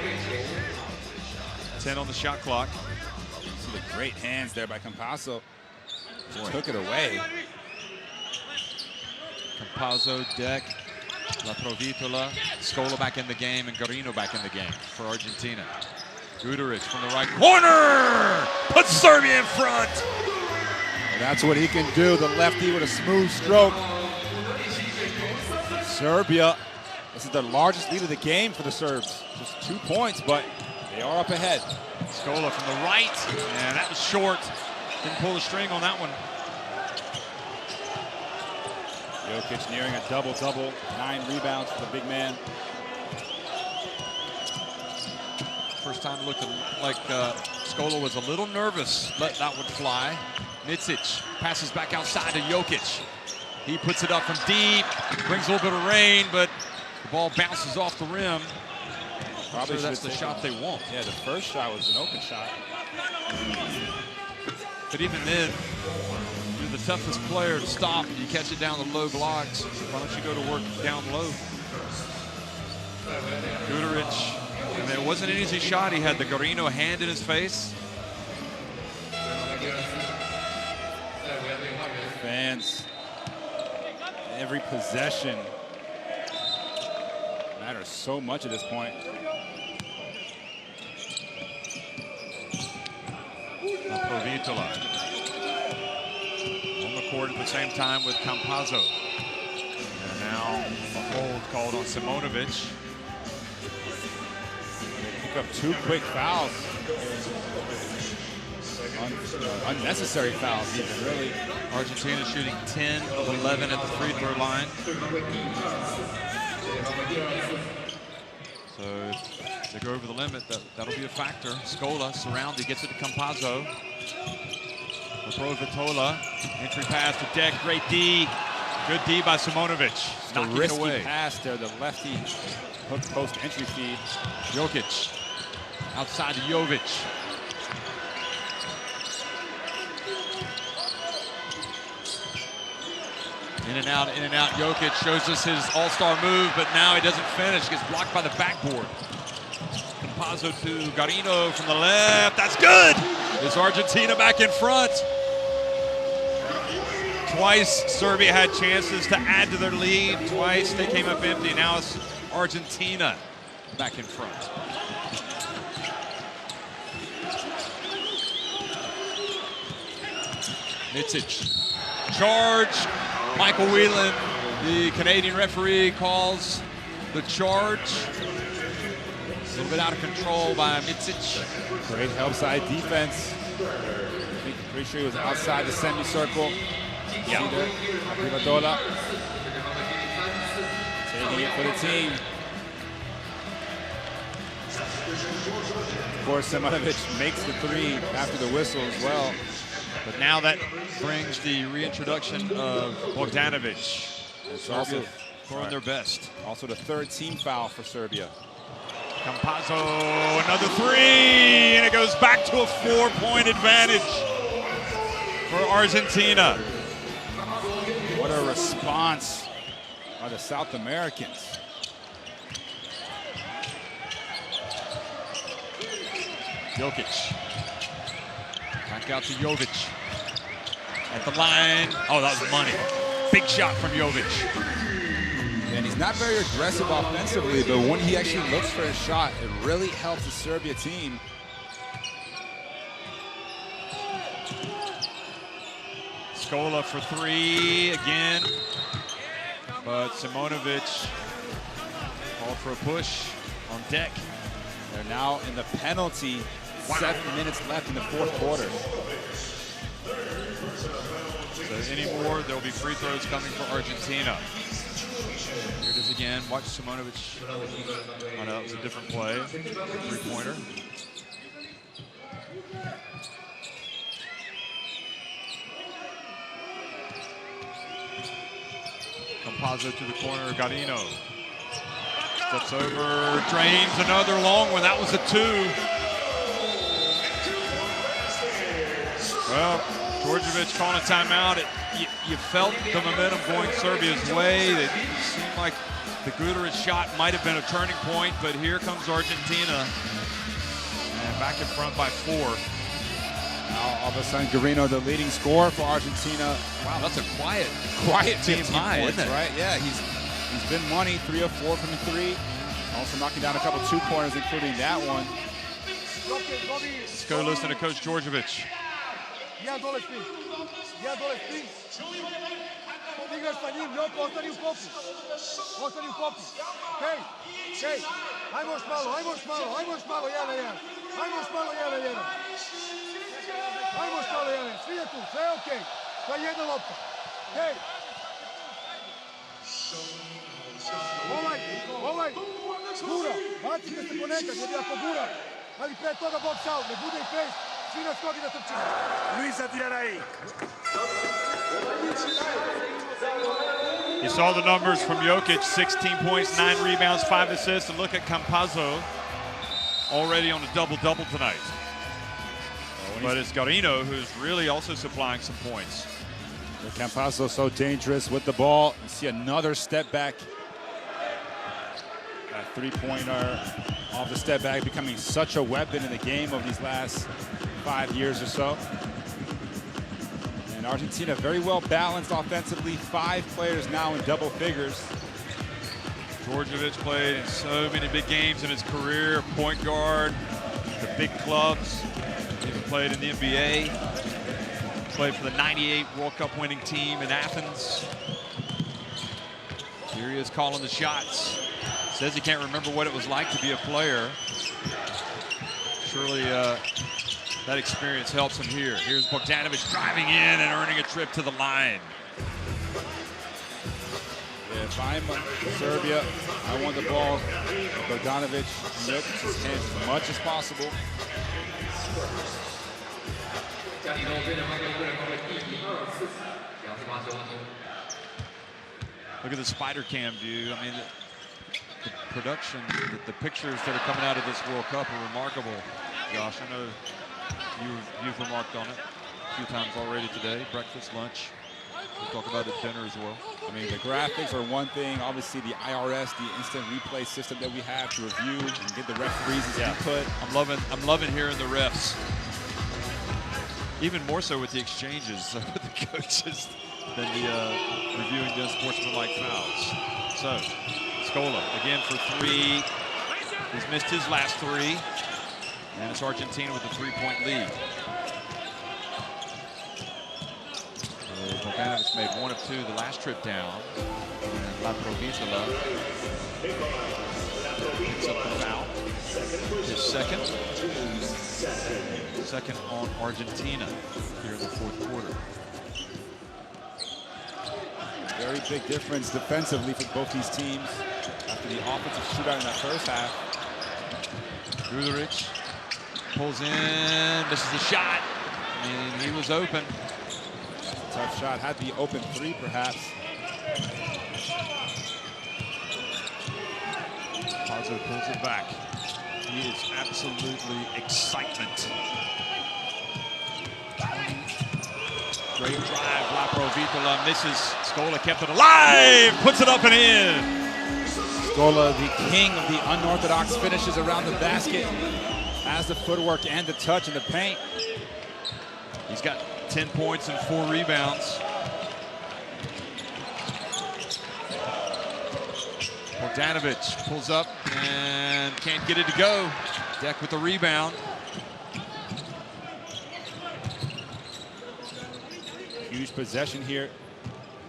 Speaker 1: 10 on the shot clock.
Speaker 2: See the great hands there by Campazzo. Took it away.
Speaker 1: Campazzo, Deck, La Provitola, Scola back in the game, and Garino back in the game for Argentina. Guduric from the right corner! Puts Serbia in front!
Speaker 2: And that's what he can do, the lefty with a smooth stroke. Serbia, this is the largest lead of the game for the Serbs. Just 2 points, but they are up ahead.
Speaker 1: Scola from the right, and that was short. Didn't pull the string on that one.
Speaker 2: Jokic nearing a double-double, 9 rebounds for the big man.
Speaker 1: First time looking like Scola was a little nervous, let that one fly. Micic passes back outside to Jokic. He puts it up from deep, brings a little bit of rain, but the ball bounces off the rim. Probably sure that's the shot they want.
Speaker 2: Yeah, the first shot was an open shot.
Speaker 1: But even then, you're the toughest player to stop. You catch it down the low blocks. Why don't you go to work down low? Guduric. And it wasn't an easy shot. He had the Garino hand in his face.
Speaker 2: Fans, every possession matters so much at this point.
Speaker 1: Provitola on the court at the same time with Campazzo. And now a hold called on Simonovic.
Speaker 2: Up 2 quick fouls. Unnecessary fouls even, really.
Speaker 1: Argentina shooting 10 of 11 at the free throw line. So if they go over the limit, that'll be a factor. Scola, surround, he gets it to Campazzo. Provitola, entry pass to Deck, great D. Good D by Simonovic.
Speaker 2: The risky pass there, the lefty hook post entry feed.
Speaker 1: Jokic. Outside to Jovic. In and out, in and out. Jokic shows us his all-star move, but now he doesn't finish. Gets blocked by the backboard. Campazzo to Garino from the left. That's good. It's Argentina back in front. Twice Serbia had chances to add to their lead. Twice they came up empty. Now it's Argentina back in front. Micic. Charge. Michael Whelan, the Canadian referee, calls the charge. A little bit out of control by Micic.
Speaker 2: Great help side defense. Pretty sure he was outside the semicircle. Yeah. Rivadola taking it for the team. Of course, Simonovic makes the three after the whistle as well.
Speaker 1: But now that brings the reintroduction of Bogdanovic.
Speaker 2: It's also
Speaker 1: throwing their best.
Speaker 2: Also the third team foul for Serbia.
Speaker 1: Campazzo, another three, and it goes back to a 4-point advantage for Argentina.
Speaker 2: What a response by the South Americans.
Speaker 1: Jokic. Back out to Jovic. At the line. Oh, that was money. Big shot from Jovic.
Speaker 2: And he's not very aggressive offensively, but when he actually looks for a shot, it really helps the Serbia team.
Speaker 1: Scola for three again. But Simonovic called for a push on deck.
Speaker 2: They're now in the penalty. 7 minutes left in the fourth quarter.
Speaker 1: So anymore, there'll be free throws coming for Argentina. Here it is again. Watch Simonovic. Oh, no, that was a different play. Three-pointer. Campazzo to the corner. Garino. Steps over. Drains another long one. That was a two. Well, Djordjevic calling a timeout. You felt the momentum going Serbia's way. It seemed like the Guduric shot might have been a turning point, but here comes Argentina. And back in front by 4.
Speaker 2: Now, all of a sudden, Garino, the leading scorer for Argentina.
Speaker 1: Wow, that's a quiet
Speaker 2: team
Speaker 1: high,
Speaker 2: points,
Speaker 1: isn't it?
Speaker 2: Right? Yeah, he's been money, 3 of 4 from the three. Also knocking down a couple two-pointers, including that one.
Speaker 1: Let's go listen to Coach Djordjevic.
Speaker 8: Ja dole spim. Igraš sa njim, Ljoko, ostani u kopu. Hej, ajmo još malo, 1-1. Svi je tu, sve je okej. To je jedna lopta. Hej. Ovaj, gura, bacite se ponekad, jer ako gura, ali pre toga box out, ne bude i face. Luisa tirar ahí.
Speaker 1: You saw the numbers from Jokic, 16 points, 9 rebounds, 5 assists, and look at Campazzo already on a double-double tonight. But it's Garino who's really also supplying some points.
Speaker 2: Campazzo so dangerous with the ball. You see another step back. A three-pointer off the step back, becoming such a weapon in the game of these last 5 years or so. And Argentina very well balanced offensively. 5 players now in double figures.
Speaker 1: Djordjevic played in so many big games in his career. Point guard, the big clubs. Even played in the NBA. Played for the '98 World Cup winning team in Athens. Here he is calling the shots. Says he can't remember what it was like to be a player. Surely that experience helps him here. Here's Bogdanovic driving in and earning a trip to the line.
Speaker 2: Yeah, if I'm Serbia, I want the ball. Bogdanovic in Jokic's hands as much as possible.
Speaker 1: Look at the spider cam view. I mean, the production, the pictures that are coming out of this World Cup are remarkable. Josh, I know you've remarked on it a few times already today. Breakfast, lunch. We'll talk about it at dinner as well.
Speaker 2: I mean, the graphics are one thing. Obviously, the IRS, the instant replay system that we have to review and get the referees' input.
Speaker 1: I'm loving hearing the refs. Even more so with the exchanges with the coaches than the reviewing the sportsmanlike fouls. So, Scola again for three. He's missed his last three. And it's Argentina with a 3-point lead. Bogdanovic made 1 of 2 the last trip down. And La Provitola picks up the foul. His second on Argentina here in the fourth quarter.
Speaker 2: Very big difference defensively for both these teams after the offensive shootout in that first half.
Speaker 1: Guduric pulls in, misses the shot, and he was open.
Speaker 2: Tough shot, had the open three perhaps.
Speaker 1: Pazzo pulls it back. He is absolutely excitement. Great drive, La Provitola misses. Scola kept it alive, puts it up and in.
Speaker 2: Scola, the king of the unorthodox finishes around the basket, has the footwork and the touch in the paint.
Speaker 1: He's got 10 points and 4 rebounds. Bogdanovic pulls up and can't get it to go. Deck with the rebound.
Speaker 2: Huge possession here.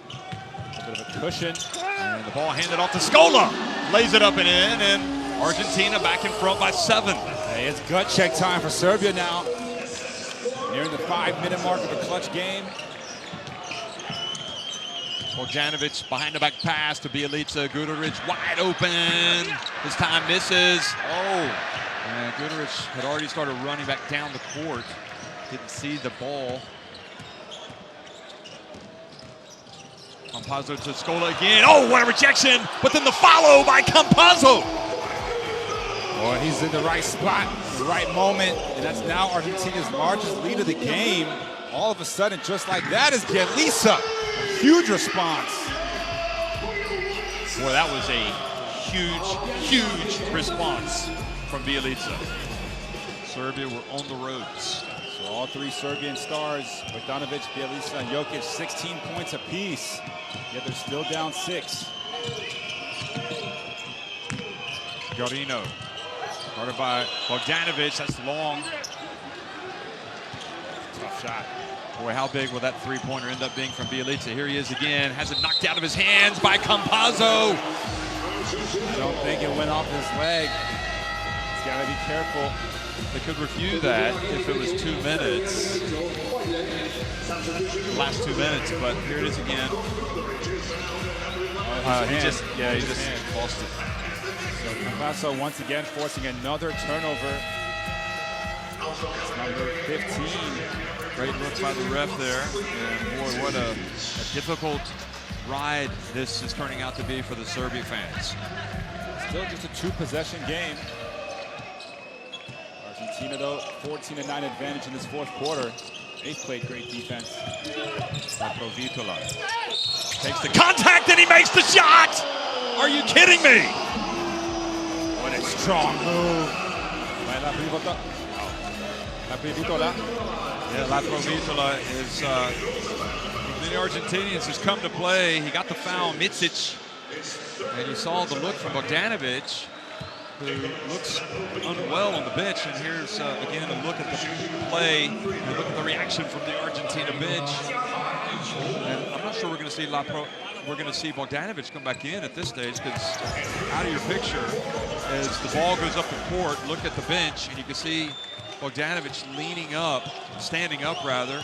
Speaker 2: A bit of a cushion.
Speaker 1: And the ball handed off to Scola. Lays it up and in, and Argentina back in front by 7.
Speaker 2: Hey, it's gut check time for Serbia now. Nearing the 5-minute mark of a clutch game.
Speaker 1: Bogdanovic behind the back pass to Bjelica. Guduric wide open. This time misses. Oh, and Guduric had already started running back down the court. Didn't see the ball. Campazzo to Scola again. Oh, what a rejection! But then the follow by Campazzo.
Speaker 2: Boy, he's in the right spot, the right moment, and that's now Argentina's largest lead of the game. All of a sudden, just like that, is Bjelica. Huge response.
Speaker 1: Boy, that was a huge response from Bjelica. Serbia were on the ropes.
Speaker 2: So all 3 Serbian stars, Bogdanovic, Bjelica, and Jokic, 16 points apiece. Yet they're still down 6.
Speaker 1: Garino, guarded by Bogdanovic. That's long.
Speaker 2: Tough shot.
Speaker 1: Boy, how big will that three-pointer end up being from Bjelica? Here he is again. Has it knocked out of his hands by Campazzo.
Speaker 2: I don't think it went off his leg. He's got to be careful.
Speaker 1: They could review that if it was 2 minutes. The last 2 minutes, but here it is again. He just lost it.
Speaker 2: So Campazzo once again forcing another turnover. It's number 15.
Speaker 1: Great look by the ref there. And boy, what a difficult ride this is turning out to be for the Serbia fans.
Speaker 2: Still just a 2-possession game. Argentina, though, 14-9 advantage in this fourth quarter. They've played great defense.
Speaker 1: Provitola takes the contact and he makes the shot! Are you kidding me?
Speaker 2: What a strong move by La Provitola.
Speaker 1: Yeah, La Provitola is, the Argentinians has come to play. He got the foul, Micic, and you saw the look from Bogdanovic, who looks unwell on the bench. And here's, again, a look at the play, and look at the reaction from the Argentina bench. And I'm not sure we're going to see Bogdanovic come back in at this stage, because out of your picture, as the ball goes up the court, look at the bench, and you can see Bogdanovic leaning up, standing up rather,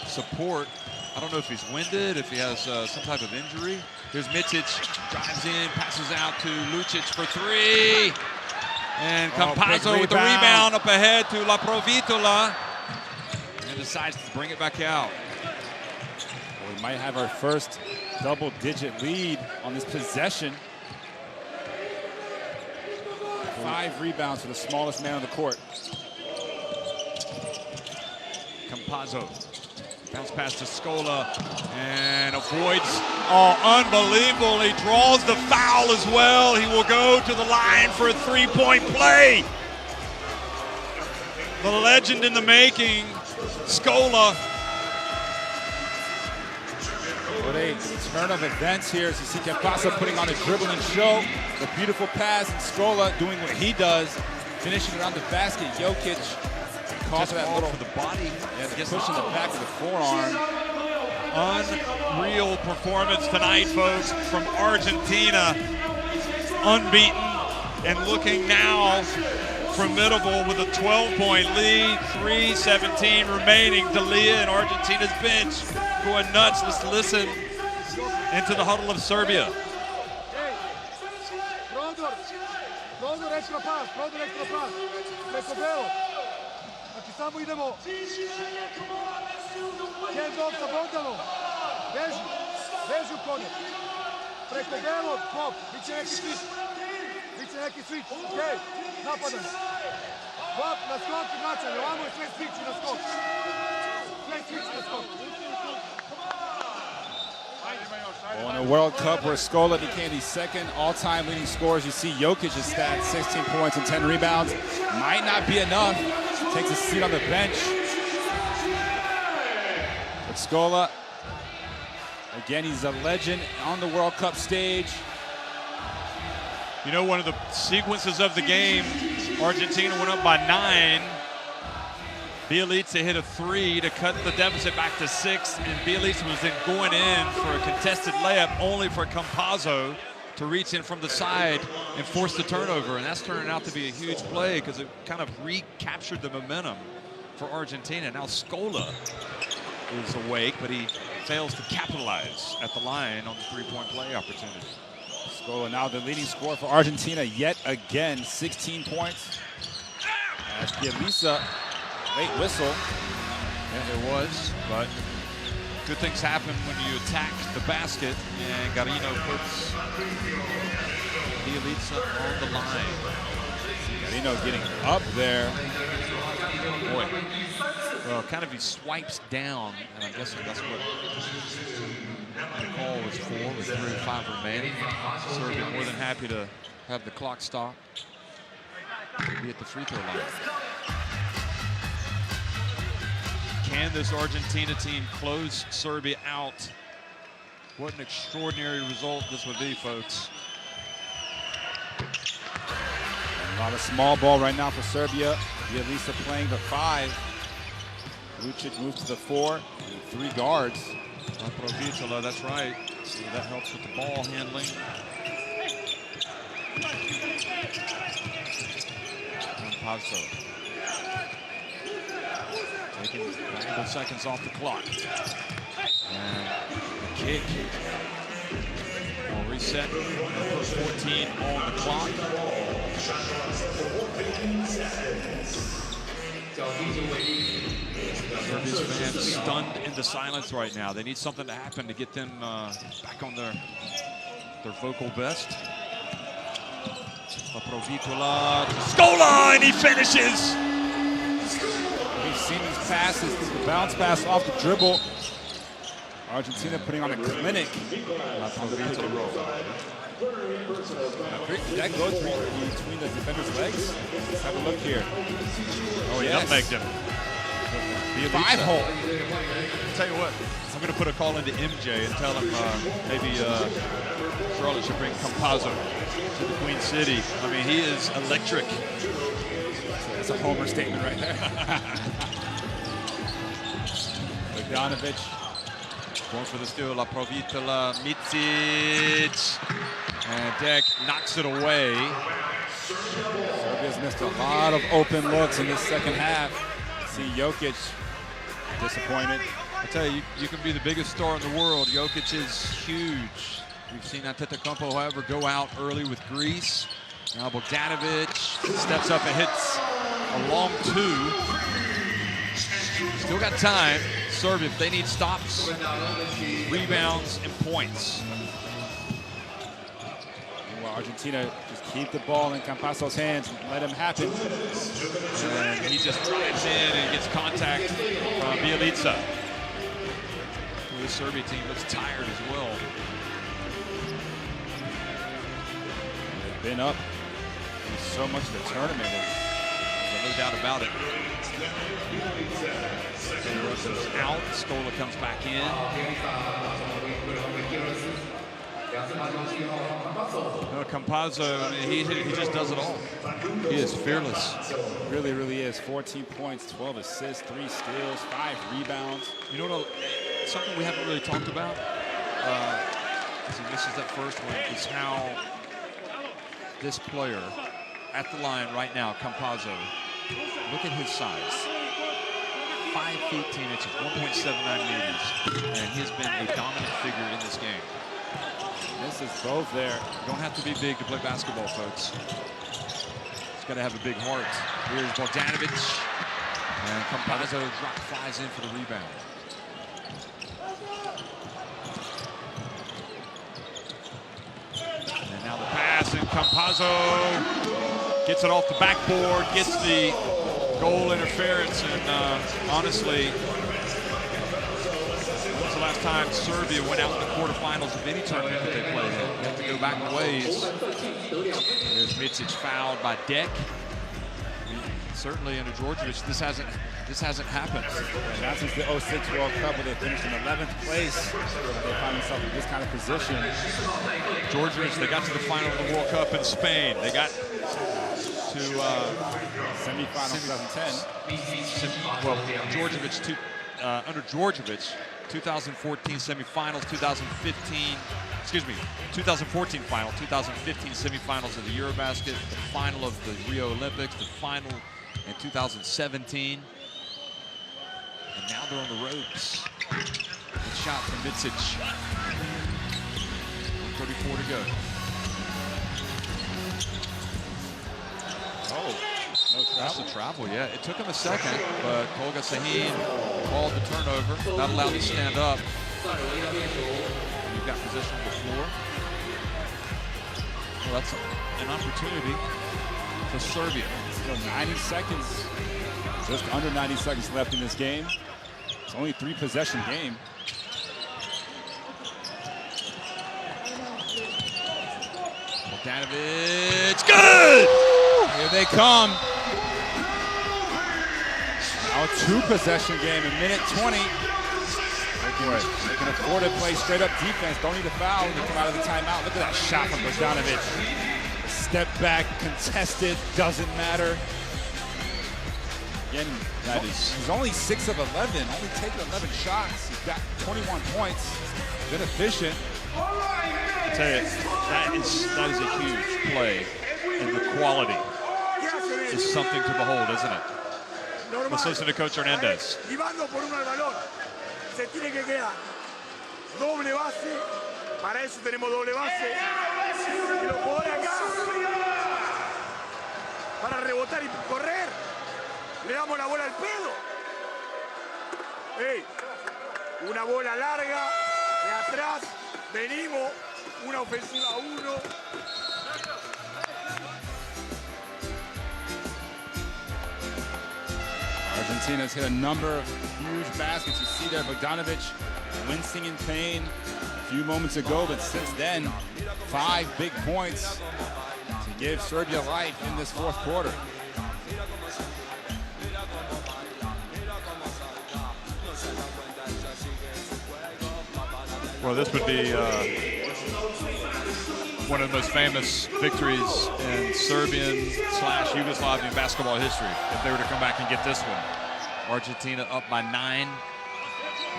Speaker 1: support. I don't know if he's winded, if he has some type of injury. Here's Micic, drives in, passes out to Lucic for 3. And Campazzo with the rebound up ahead to La Provitola. And decides to bring it back out.
Speaker 2: Well, we might have our first double-digit lead on this possession. 5 rebounds for the smallest man on the court.
Speaker 1: Campazzo Bounce pass to Scola and avoids. Oh, unbelievable. He draws the foul as well. He will go to the line for a three-point play. The legend in the making, Scola.
Speaker 2: What a turn of events here as you see Campazzo putting on a dribbling show. The beautiful pass, and Scola doing what he does, finishing around the basket. Jokic calls for that little
Speaker 1: for the body.
Speaker 2: Yeah, push in the back of the forearm.
Speaker 1: Unreal performance tonight, folks, from Argentina. Unbeaten and looking now formidable with a 12-point lead. 3:17 remaining. D'Elia and Argentina's bench going nuts. Let's listen into the huddle of Serbia.
Speaker 8: Prodor extra pas. Preko belog. Znači samo idemo. Hands off sa Bogdanom. Beži u konek. Preko belog, pop. Biće neki switch. Okej, napadam. Pop, na skok i vraćanje. Ovamo je sve switch i na skok. Sve switch i na skok.
Speaker 2: On a World Cup where Scola became the second all-time leading scorers. You see Jokic's stats, 16 points and 10 rebounds. Might not be enough. Takes a seat on the bench. But Scola, again, he's a legend on the World Cup stage.
Speaker 1: You know, one of the sequences of the game, Argentina went up by 9. Bielitsa hit a 3 to cut the deficit back to 6, and Bielitsa was then going in for a contested layup, only for Campazzo to reach in from the side and force the turnover. And that's turning out to be a huge play because it kind of recaptured the momentum for Argentina. Now Scola is awake, but he fails to capitalize at the line on the three-point play opportunity.
Speaker 2: Scola now the leading scorer for Argentina yet again, 16 points. As Bielitsa, late whistle.
Speaker 1: Yeah, there was, but good things happen when you attack the basket, and Garino puts Bielitsa on the line.
Speaker 2: Garino getting up there.
Speaker 1: Boy, well, kind of he swipes down, and I'm guessing that's what the call was for, with 3:05 remaining. Serbia more than happy to have the clock stop, be at the free throw line. Can this Argentina team close Serbia out? What an extraordinary result this would be, folks.
Speaker 2: A lot of small ball right now for Serbia. Bielitsa playing the 5. Lucic moves to the 4. 3 guards.
Speaker 1: Provitola, that's right. So that helps with the ball handling. Campazzo. Taking valuable seconds off the clock. And the kick. We'll reset. Put 14 on the clock. Serbia's fans stunned into silence right now. They need something to happen to get them back on their vocal best. Provitola to Scola, and he finishes.
Speaker 2: We've seen these passes, the bounce pass off the dribble. Argentina putting on a clinic. That goes between the defender's legs. Let's have a look here.
Speaker 1: Oh, he nutmegged him.
Speaker 2: 5-hole.
Speaker 1: I'll tell you what, I'm going to put a call into MJ and tell him maybe Charlotte should bring Campazzo to the Queen City. I mean, he is electric.
Speaker 2: That's a homer statement right there. Bogdanovic
Speaker 1: going for the steal. La Provitola, Micic, and Deck knocks it away.
Speaker 2: Serbia's missed a lot of open looks in this second half. See Jokic disappointed.
Speaker 1: I tell you, you can be the biggest star in the world. Jokic is huge. We've seen Antetokounmpo, however, go out early with Greece. Now Bogdanovic steps up and hits a long 2. Still got time. Serbia, if they need stops, rebounds, and points.
Speaker 2: Well, Argentina just keep the ball in Campazzo's hands and let him happen.
Speaker 1: And he just drives in and gets contact from Bielitsa. this Serbia team looks tired as well.
Speaker 2: They've been up so much of the tournament.
Speaker 1: No doubt about it. Rosso's out. Scola comes back in. Campazzo, he just does it all. He is fearless.
Speaker 2: Really, really is. 14 points, 12 assists, 3 steals, 5 rebounds.
Speaker 1: You know what? Something we haven't really talked about, as he misses that first one, is how this player at the line right now, Campazzo, look at his size. 5 feet 10 inches, 1.79 meters, and he's been a dominant figure in this game.
Speaker 2: This is both there.
Speaker 1: You don't have to be big to play basketball, folks. Just got to have a big heart. Here's Bogdanovic, and Campazzo flies in for the rebound. And now the pass, and Campazzo gets it off the backboard, gets the goal interference, and honestly, when was the last time Serbia went out in the quarterfinals of any tournament that they played in? You have to go back a ways. There's Micic fouled by Deck. Certainly under Djordjevic, this hasn't happened.
Speaker 2: And not since the 06 World Cup where they finished in 11th place. They find themselves in this kind of position.
Speaker 1: Djordjevic, they got to the final of the World Cup in Spain. They got to
Speaker 2: semifinals 2010.
Speaker 1: Well, Djordjevic, under Djordjevic, 2014 semifinals, 2014 final, 2015 semifinals of the Eurobasket, the final of the Rio Olympics, the final in 2017. And now they're on the ropes. Good shot from Micic. 1:34 to go.
Speaker 2: Oh, no travel.
Speaker 1: That's the travel, yeah. It took him a second, but Tolga Sahin called the turnover, not allowed to stand up. You've got possession on the floor. Well, that's an opportunity for Serbia.
Speaker 2: Still 90 seconds, just under 90 seconds left in this game. It's only a 3-possession game.
Speaker 1: Bogdanovic, good!
Speaker 2: Here they come. Now a 2-possession game, a minute 20. They can afford to play straight up defense. Don't need a foul when they come out of the timeout. Look at that shot from Bogdanovic. Step back, contested, doesn't matter. Again, he's only 6 of 11, only taken 11 shots. He's got 21 points. Been efficient.
Speaker 1: I tell you, that is a huge play, and the quality is something to behold, isn't it? Let's listen to Coach Hernandez.
Speaker 7: Se tiene que quedar doble base, para eso tenemos doble base, y los jugadores acá, para rebotar y correr, le damos la bola al pedo. Hey, una bola larga, de atrás, venimos, una ofensiva 1.
Speaker 2: Argentina's hit a number of huge baskets. You see there, Bogdanovic wincing in pain a few moments ago, but since then, 5 big points to give Serbia life in this 4th quarter.
Speaker 1: Well, this would be one of the most famous victories in Serbian/Yugoslavian basketball history if they were to come back and get this one. Argentina up by 9,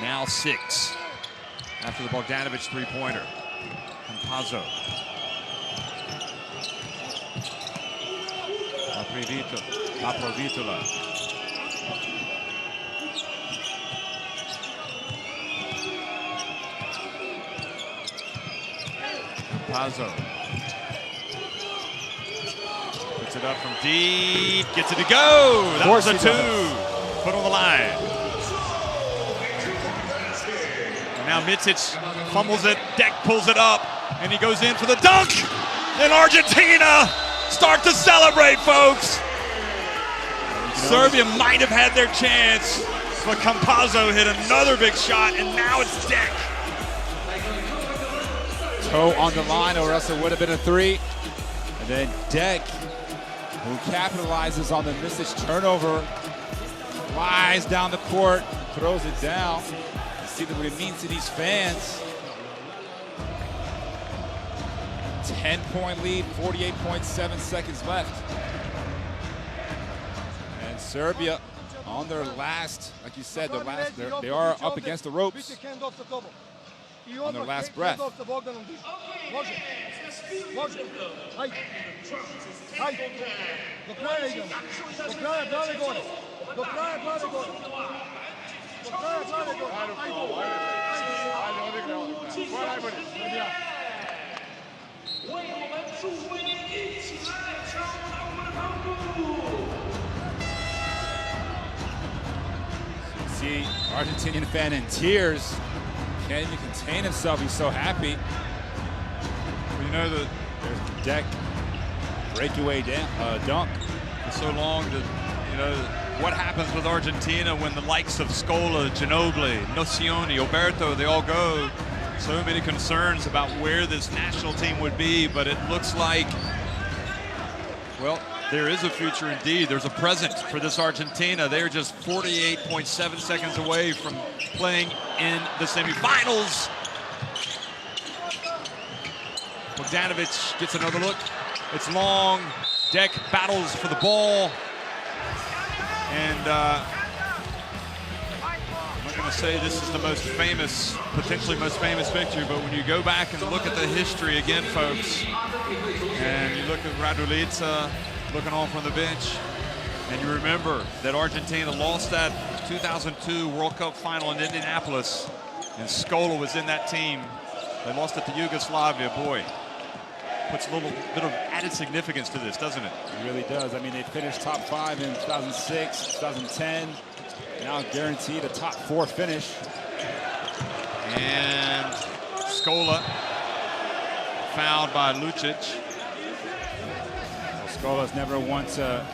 Speaker 1: now 6 after the Bogdanovic 3-pointer. Campazzo. Aprovitola. Campazzo puts it up from deep, gets it to go. That was a 2. Put on the line. And now Micic fumbles it. Deck pulls it up, and he goes in for the dunk. And Argentina start to celebrate, folks. Serbia might have had their chance, but Campazzo hit another big shot, and now it's Deck.
Speaker 2: Toe on the line, or else it would have been a three. And then Deck, who capitalizes on the Misic turnover, flies down the court, throws it down. You see what it means to these fans. 10-point lead, 48.7 seconds left. And Serbia on their last, like you said, they are up against the ropes on their last breath. See, Argentinian fan in tears. Can't even contain himself. He's so happy.
Speaker 1: Well, you know that
Speaker 2: there's Deck breakaway dunk.
Speaker 1: For so long that, you know, what happens with Argentina when the likes of Scola, Ginobili, Nocioni, Oberto, they all go. So many concerns about where this national team would be, but it looks like, well, there is a future indeed. There's a present for this Argentina. They're just 48.7 seconds away from playing in the semifinals. Bogdanovic gets another look. It's long. Deck battles for the ball. And I'm not going to say this is the most famous, potentially most famous picture, but when you go back and look at the history again, folks, and you look at Radulica looking on from the bench, and you remember that Argentina lost that 2002 World Cup final in Indianapolis, and Scola was in that team. They lost it to Yugoslavia. Boy, puts a little bit of added significance to this, doesn't it?
Speaker 2: It really does. I mean, they finished top 5 in 2006, 2010. Now guaranteed a top 4 finish.
Speaker 1: And Scola fouled by Lucic.
Speaker 2: Scola's never one to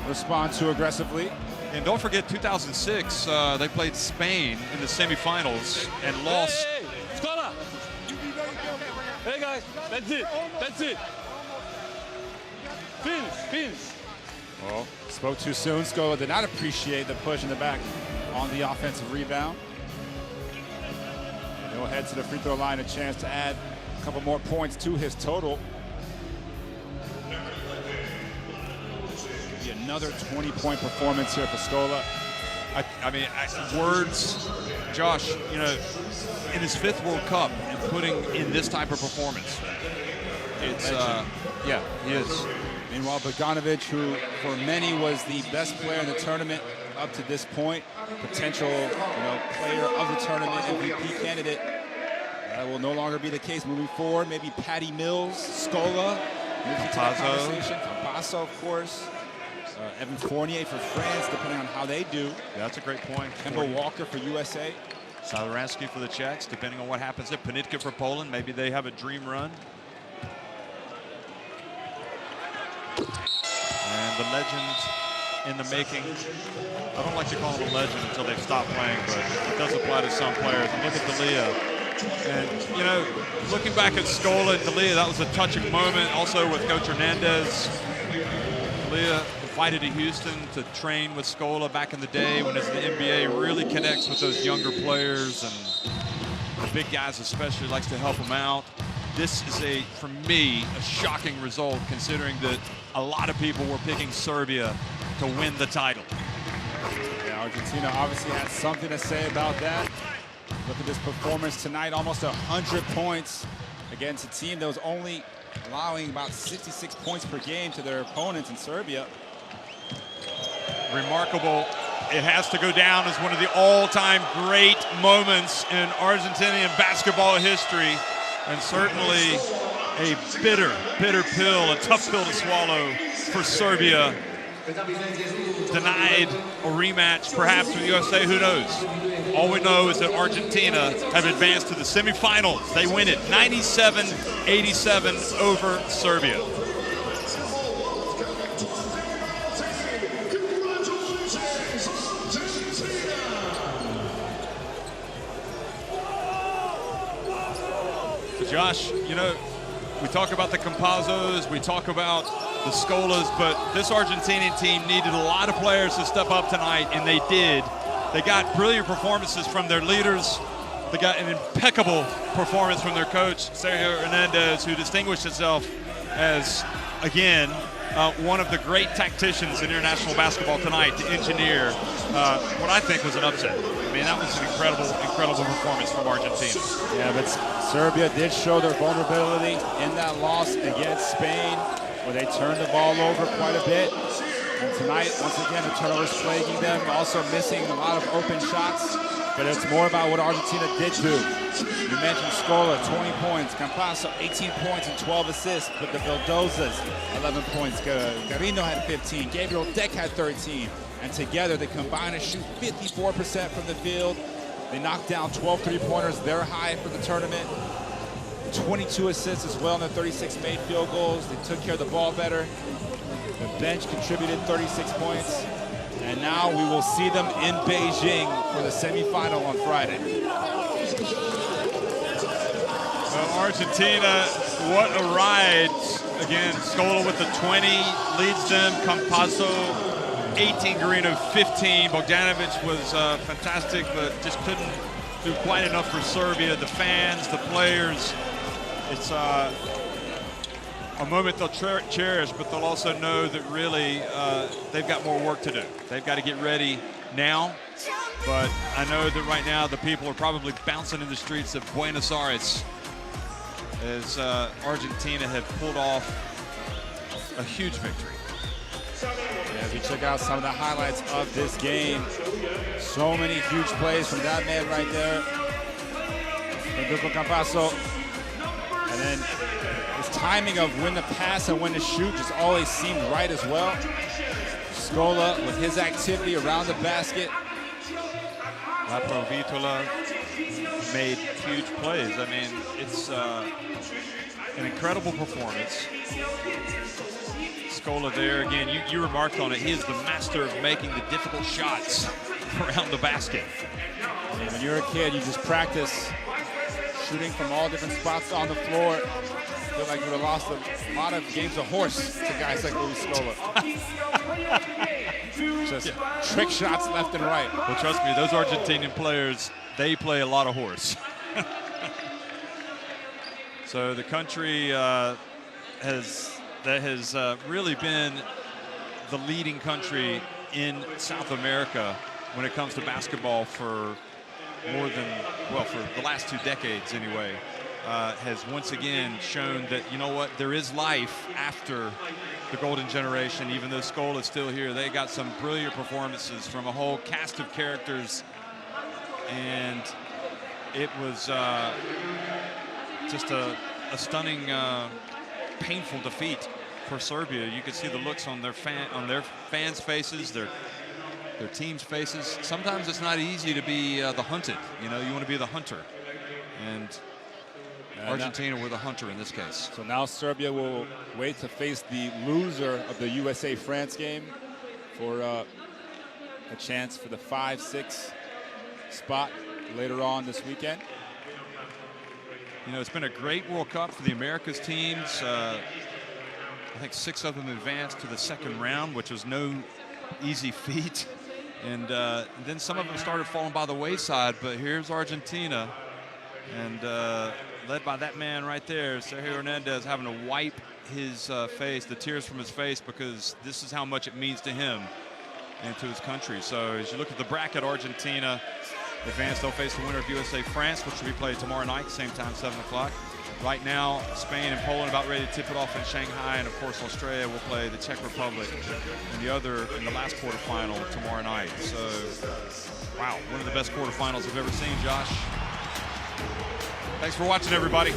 Speaker 2: respond too aggressively.
Speaker 1: And don't forget, 2006, they played Spain in the semifinals and lost.
Speaker 5: Hey, Scola! Hey guys, that's it. That's it. Finish.
Speaker 2: Well, spoke too soon. Scola did not appreciate the push in the back on the offensive rebound. And he'll head to the free throw line, a chance to add a couple more points to his total. Be another 20-point performance here for Scola.
Speaker 1: I mean, words, Josh, you know, in his 5th World Cup and putting in this type of performance, it's, yeah, he is.
Speaker 2: Meanwhile, Bogdanovic, who for many was the best player in the tournament up to this point, potential, player of the tournament, MVP candidate, that will no longer be the case moving forward. Maybe Patty Mills, Scola, Campazzo, of course. Evan Fournier for France, depending on how they do.
Speaker 1: Yeah, that's a great point.
Speaker 2: Kemba Walker for USA.
Speaker 1: Satoransky for the Czechs, depending on what happens there. Panitka for Poland. Maybe they have a dream run. And the legend in the making. I don't like to call him a legend until they've stopped playing, but it does apply to some players. And look at D'Elia. And, you know, looking back at Scola and D'Elia, that was a touching moment. Also with Coach Hernandez. D'Elia invited to Houston to train with Scola back in the day when the NBA really connects with those younger players, and the big guys especially likes to help them out. This is, for me, a shocking result considering that a lot of people were picking Serbia to win the title.
Speaker 2: Yeah, Argentina obviously had something to say about that. Look at this performance tonight, almost 100 points against a team that was only allowing about 66 points per game to their opponents in Serbia.
Speaker 1: Remarkable. It has to go down as one of the all-time great moments in Argentinian basketball history, and certainly a bitter, bitter pill, a tough pill to swallow for Serbia. Denied a rematch, perhaps with USA, who knows? All we know is that Argentina have advanced to the semifinals. They win it 97-87 over Serbia. Josh, you know, we talk about the Campazzos, we talk about the Scolas, but this Argentinian team needed a lot of players to step up tonight, and they did. They got brilliant performances from their leaders. They got an impeccable performance from their coach, Sergio Hernandez, who distinguished himself as, again, one of the great tacticians in international basketball tonight to engineer what I think was an upset. I mean, that was an incredible performance from Argentina.
Speaker 2: Yeah, but Serbia did show their vulnerability in that loss against Spain, where they turned the ball over quite a bit. And tonight, once again, the turnovers plaguing them, also missing a lot of open shots. But it's more about what Argentina did do. You mentioned Scola, 20 points. Campasso, 18 points and 12 assists. But the Vildozas, 11 points. Carino had 15. Gabriel Deck had 13. And together, they combined to shoot 54% from the field. They knocked down 12 three-pointers, their high for the tournament. 22 assists as well in their 36 made field goals. They took care of the ball better. The bench contributed 36 points. And now we will see them in Beijing for the semifinal on Friday.
Speaker 1: Well, Argentina, what a ride. Again, Scola with the 20 leads them. Campasso, 18, Garino, 15. Bogdanovic was fantastic, but just couldn't do quite enough for Serbia. The fans, the players, it's a moment they'll cherish, but they'll also know that really they've got more work to do. They've got to get ready now, but I know that right now the people are probably bouncing in the streets of Buenos Aires as Argentina have pulled off a huge victory.
Speaker 2: Yeah, as we check out some of the highlights of this game, so many huge plays from that man right there, Federico Campasso, and then his timing of when to pass and when to shoot just always seemed right as well. Scola with his activity around the basket.
Speaker 1: La Provitola made huge plays. I mean, it's an incredible performance. Scola there again, you remarked on it. He is the master of making the difficult shots around the basket.
Speaker 2: And when you're a kid, you just practice shooting from all different spots on the floor. I feel like you would have lost a lot of games of horse to guys like Luis Scola. Just trick shots left and right.
Speaker 1: Well, trust me, those Argentinian players, they play a lot of horse. So the country has really been the leading country in South America when it comes to basketball for more than, well, for the last 2 decades anyway, has once again shown that, you know what, there is life after the golden generation. Even though Scola is still here, they got some brilliant performances from a whole cast of characters, and it was just a stunning, painful defeat for Serbia. You could see the looks on their fans' faces, their team's faces. Sometimes it's not easy to be the hunted. You know, you want to be the hunter, and Argentina were the hunter in this case.
Speaker 2: So now Serbia will wait to face the loser of the USA-France game for a chance for the 5-6 spot later on this weekend.
Speaker 1: You know, it's been a great World Cup for the Americas teams. I think 6 of them advanced to the second round, which was no easy feat. And then some of them started falling by the wayside, but here's Argentina, and led by that man right there, Sergio Hernandez, having to wipe his face, the tears from his face, because this is how much it means to him and to his country. So as you look at the bracket, Argentina advanced. They'll face the winner of USA-France, which will be played tomorrow night, same time, 7 o'clock. Right now, Spain and Poland about ready to tip it off in Shanghai, and of course Australia will play the Czech Republic in the last quarterfinal tomorrow night. So, wow, one of the best quarterfinals I've ever seen, Josh. Thanks for watching, everybody.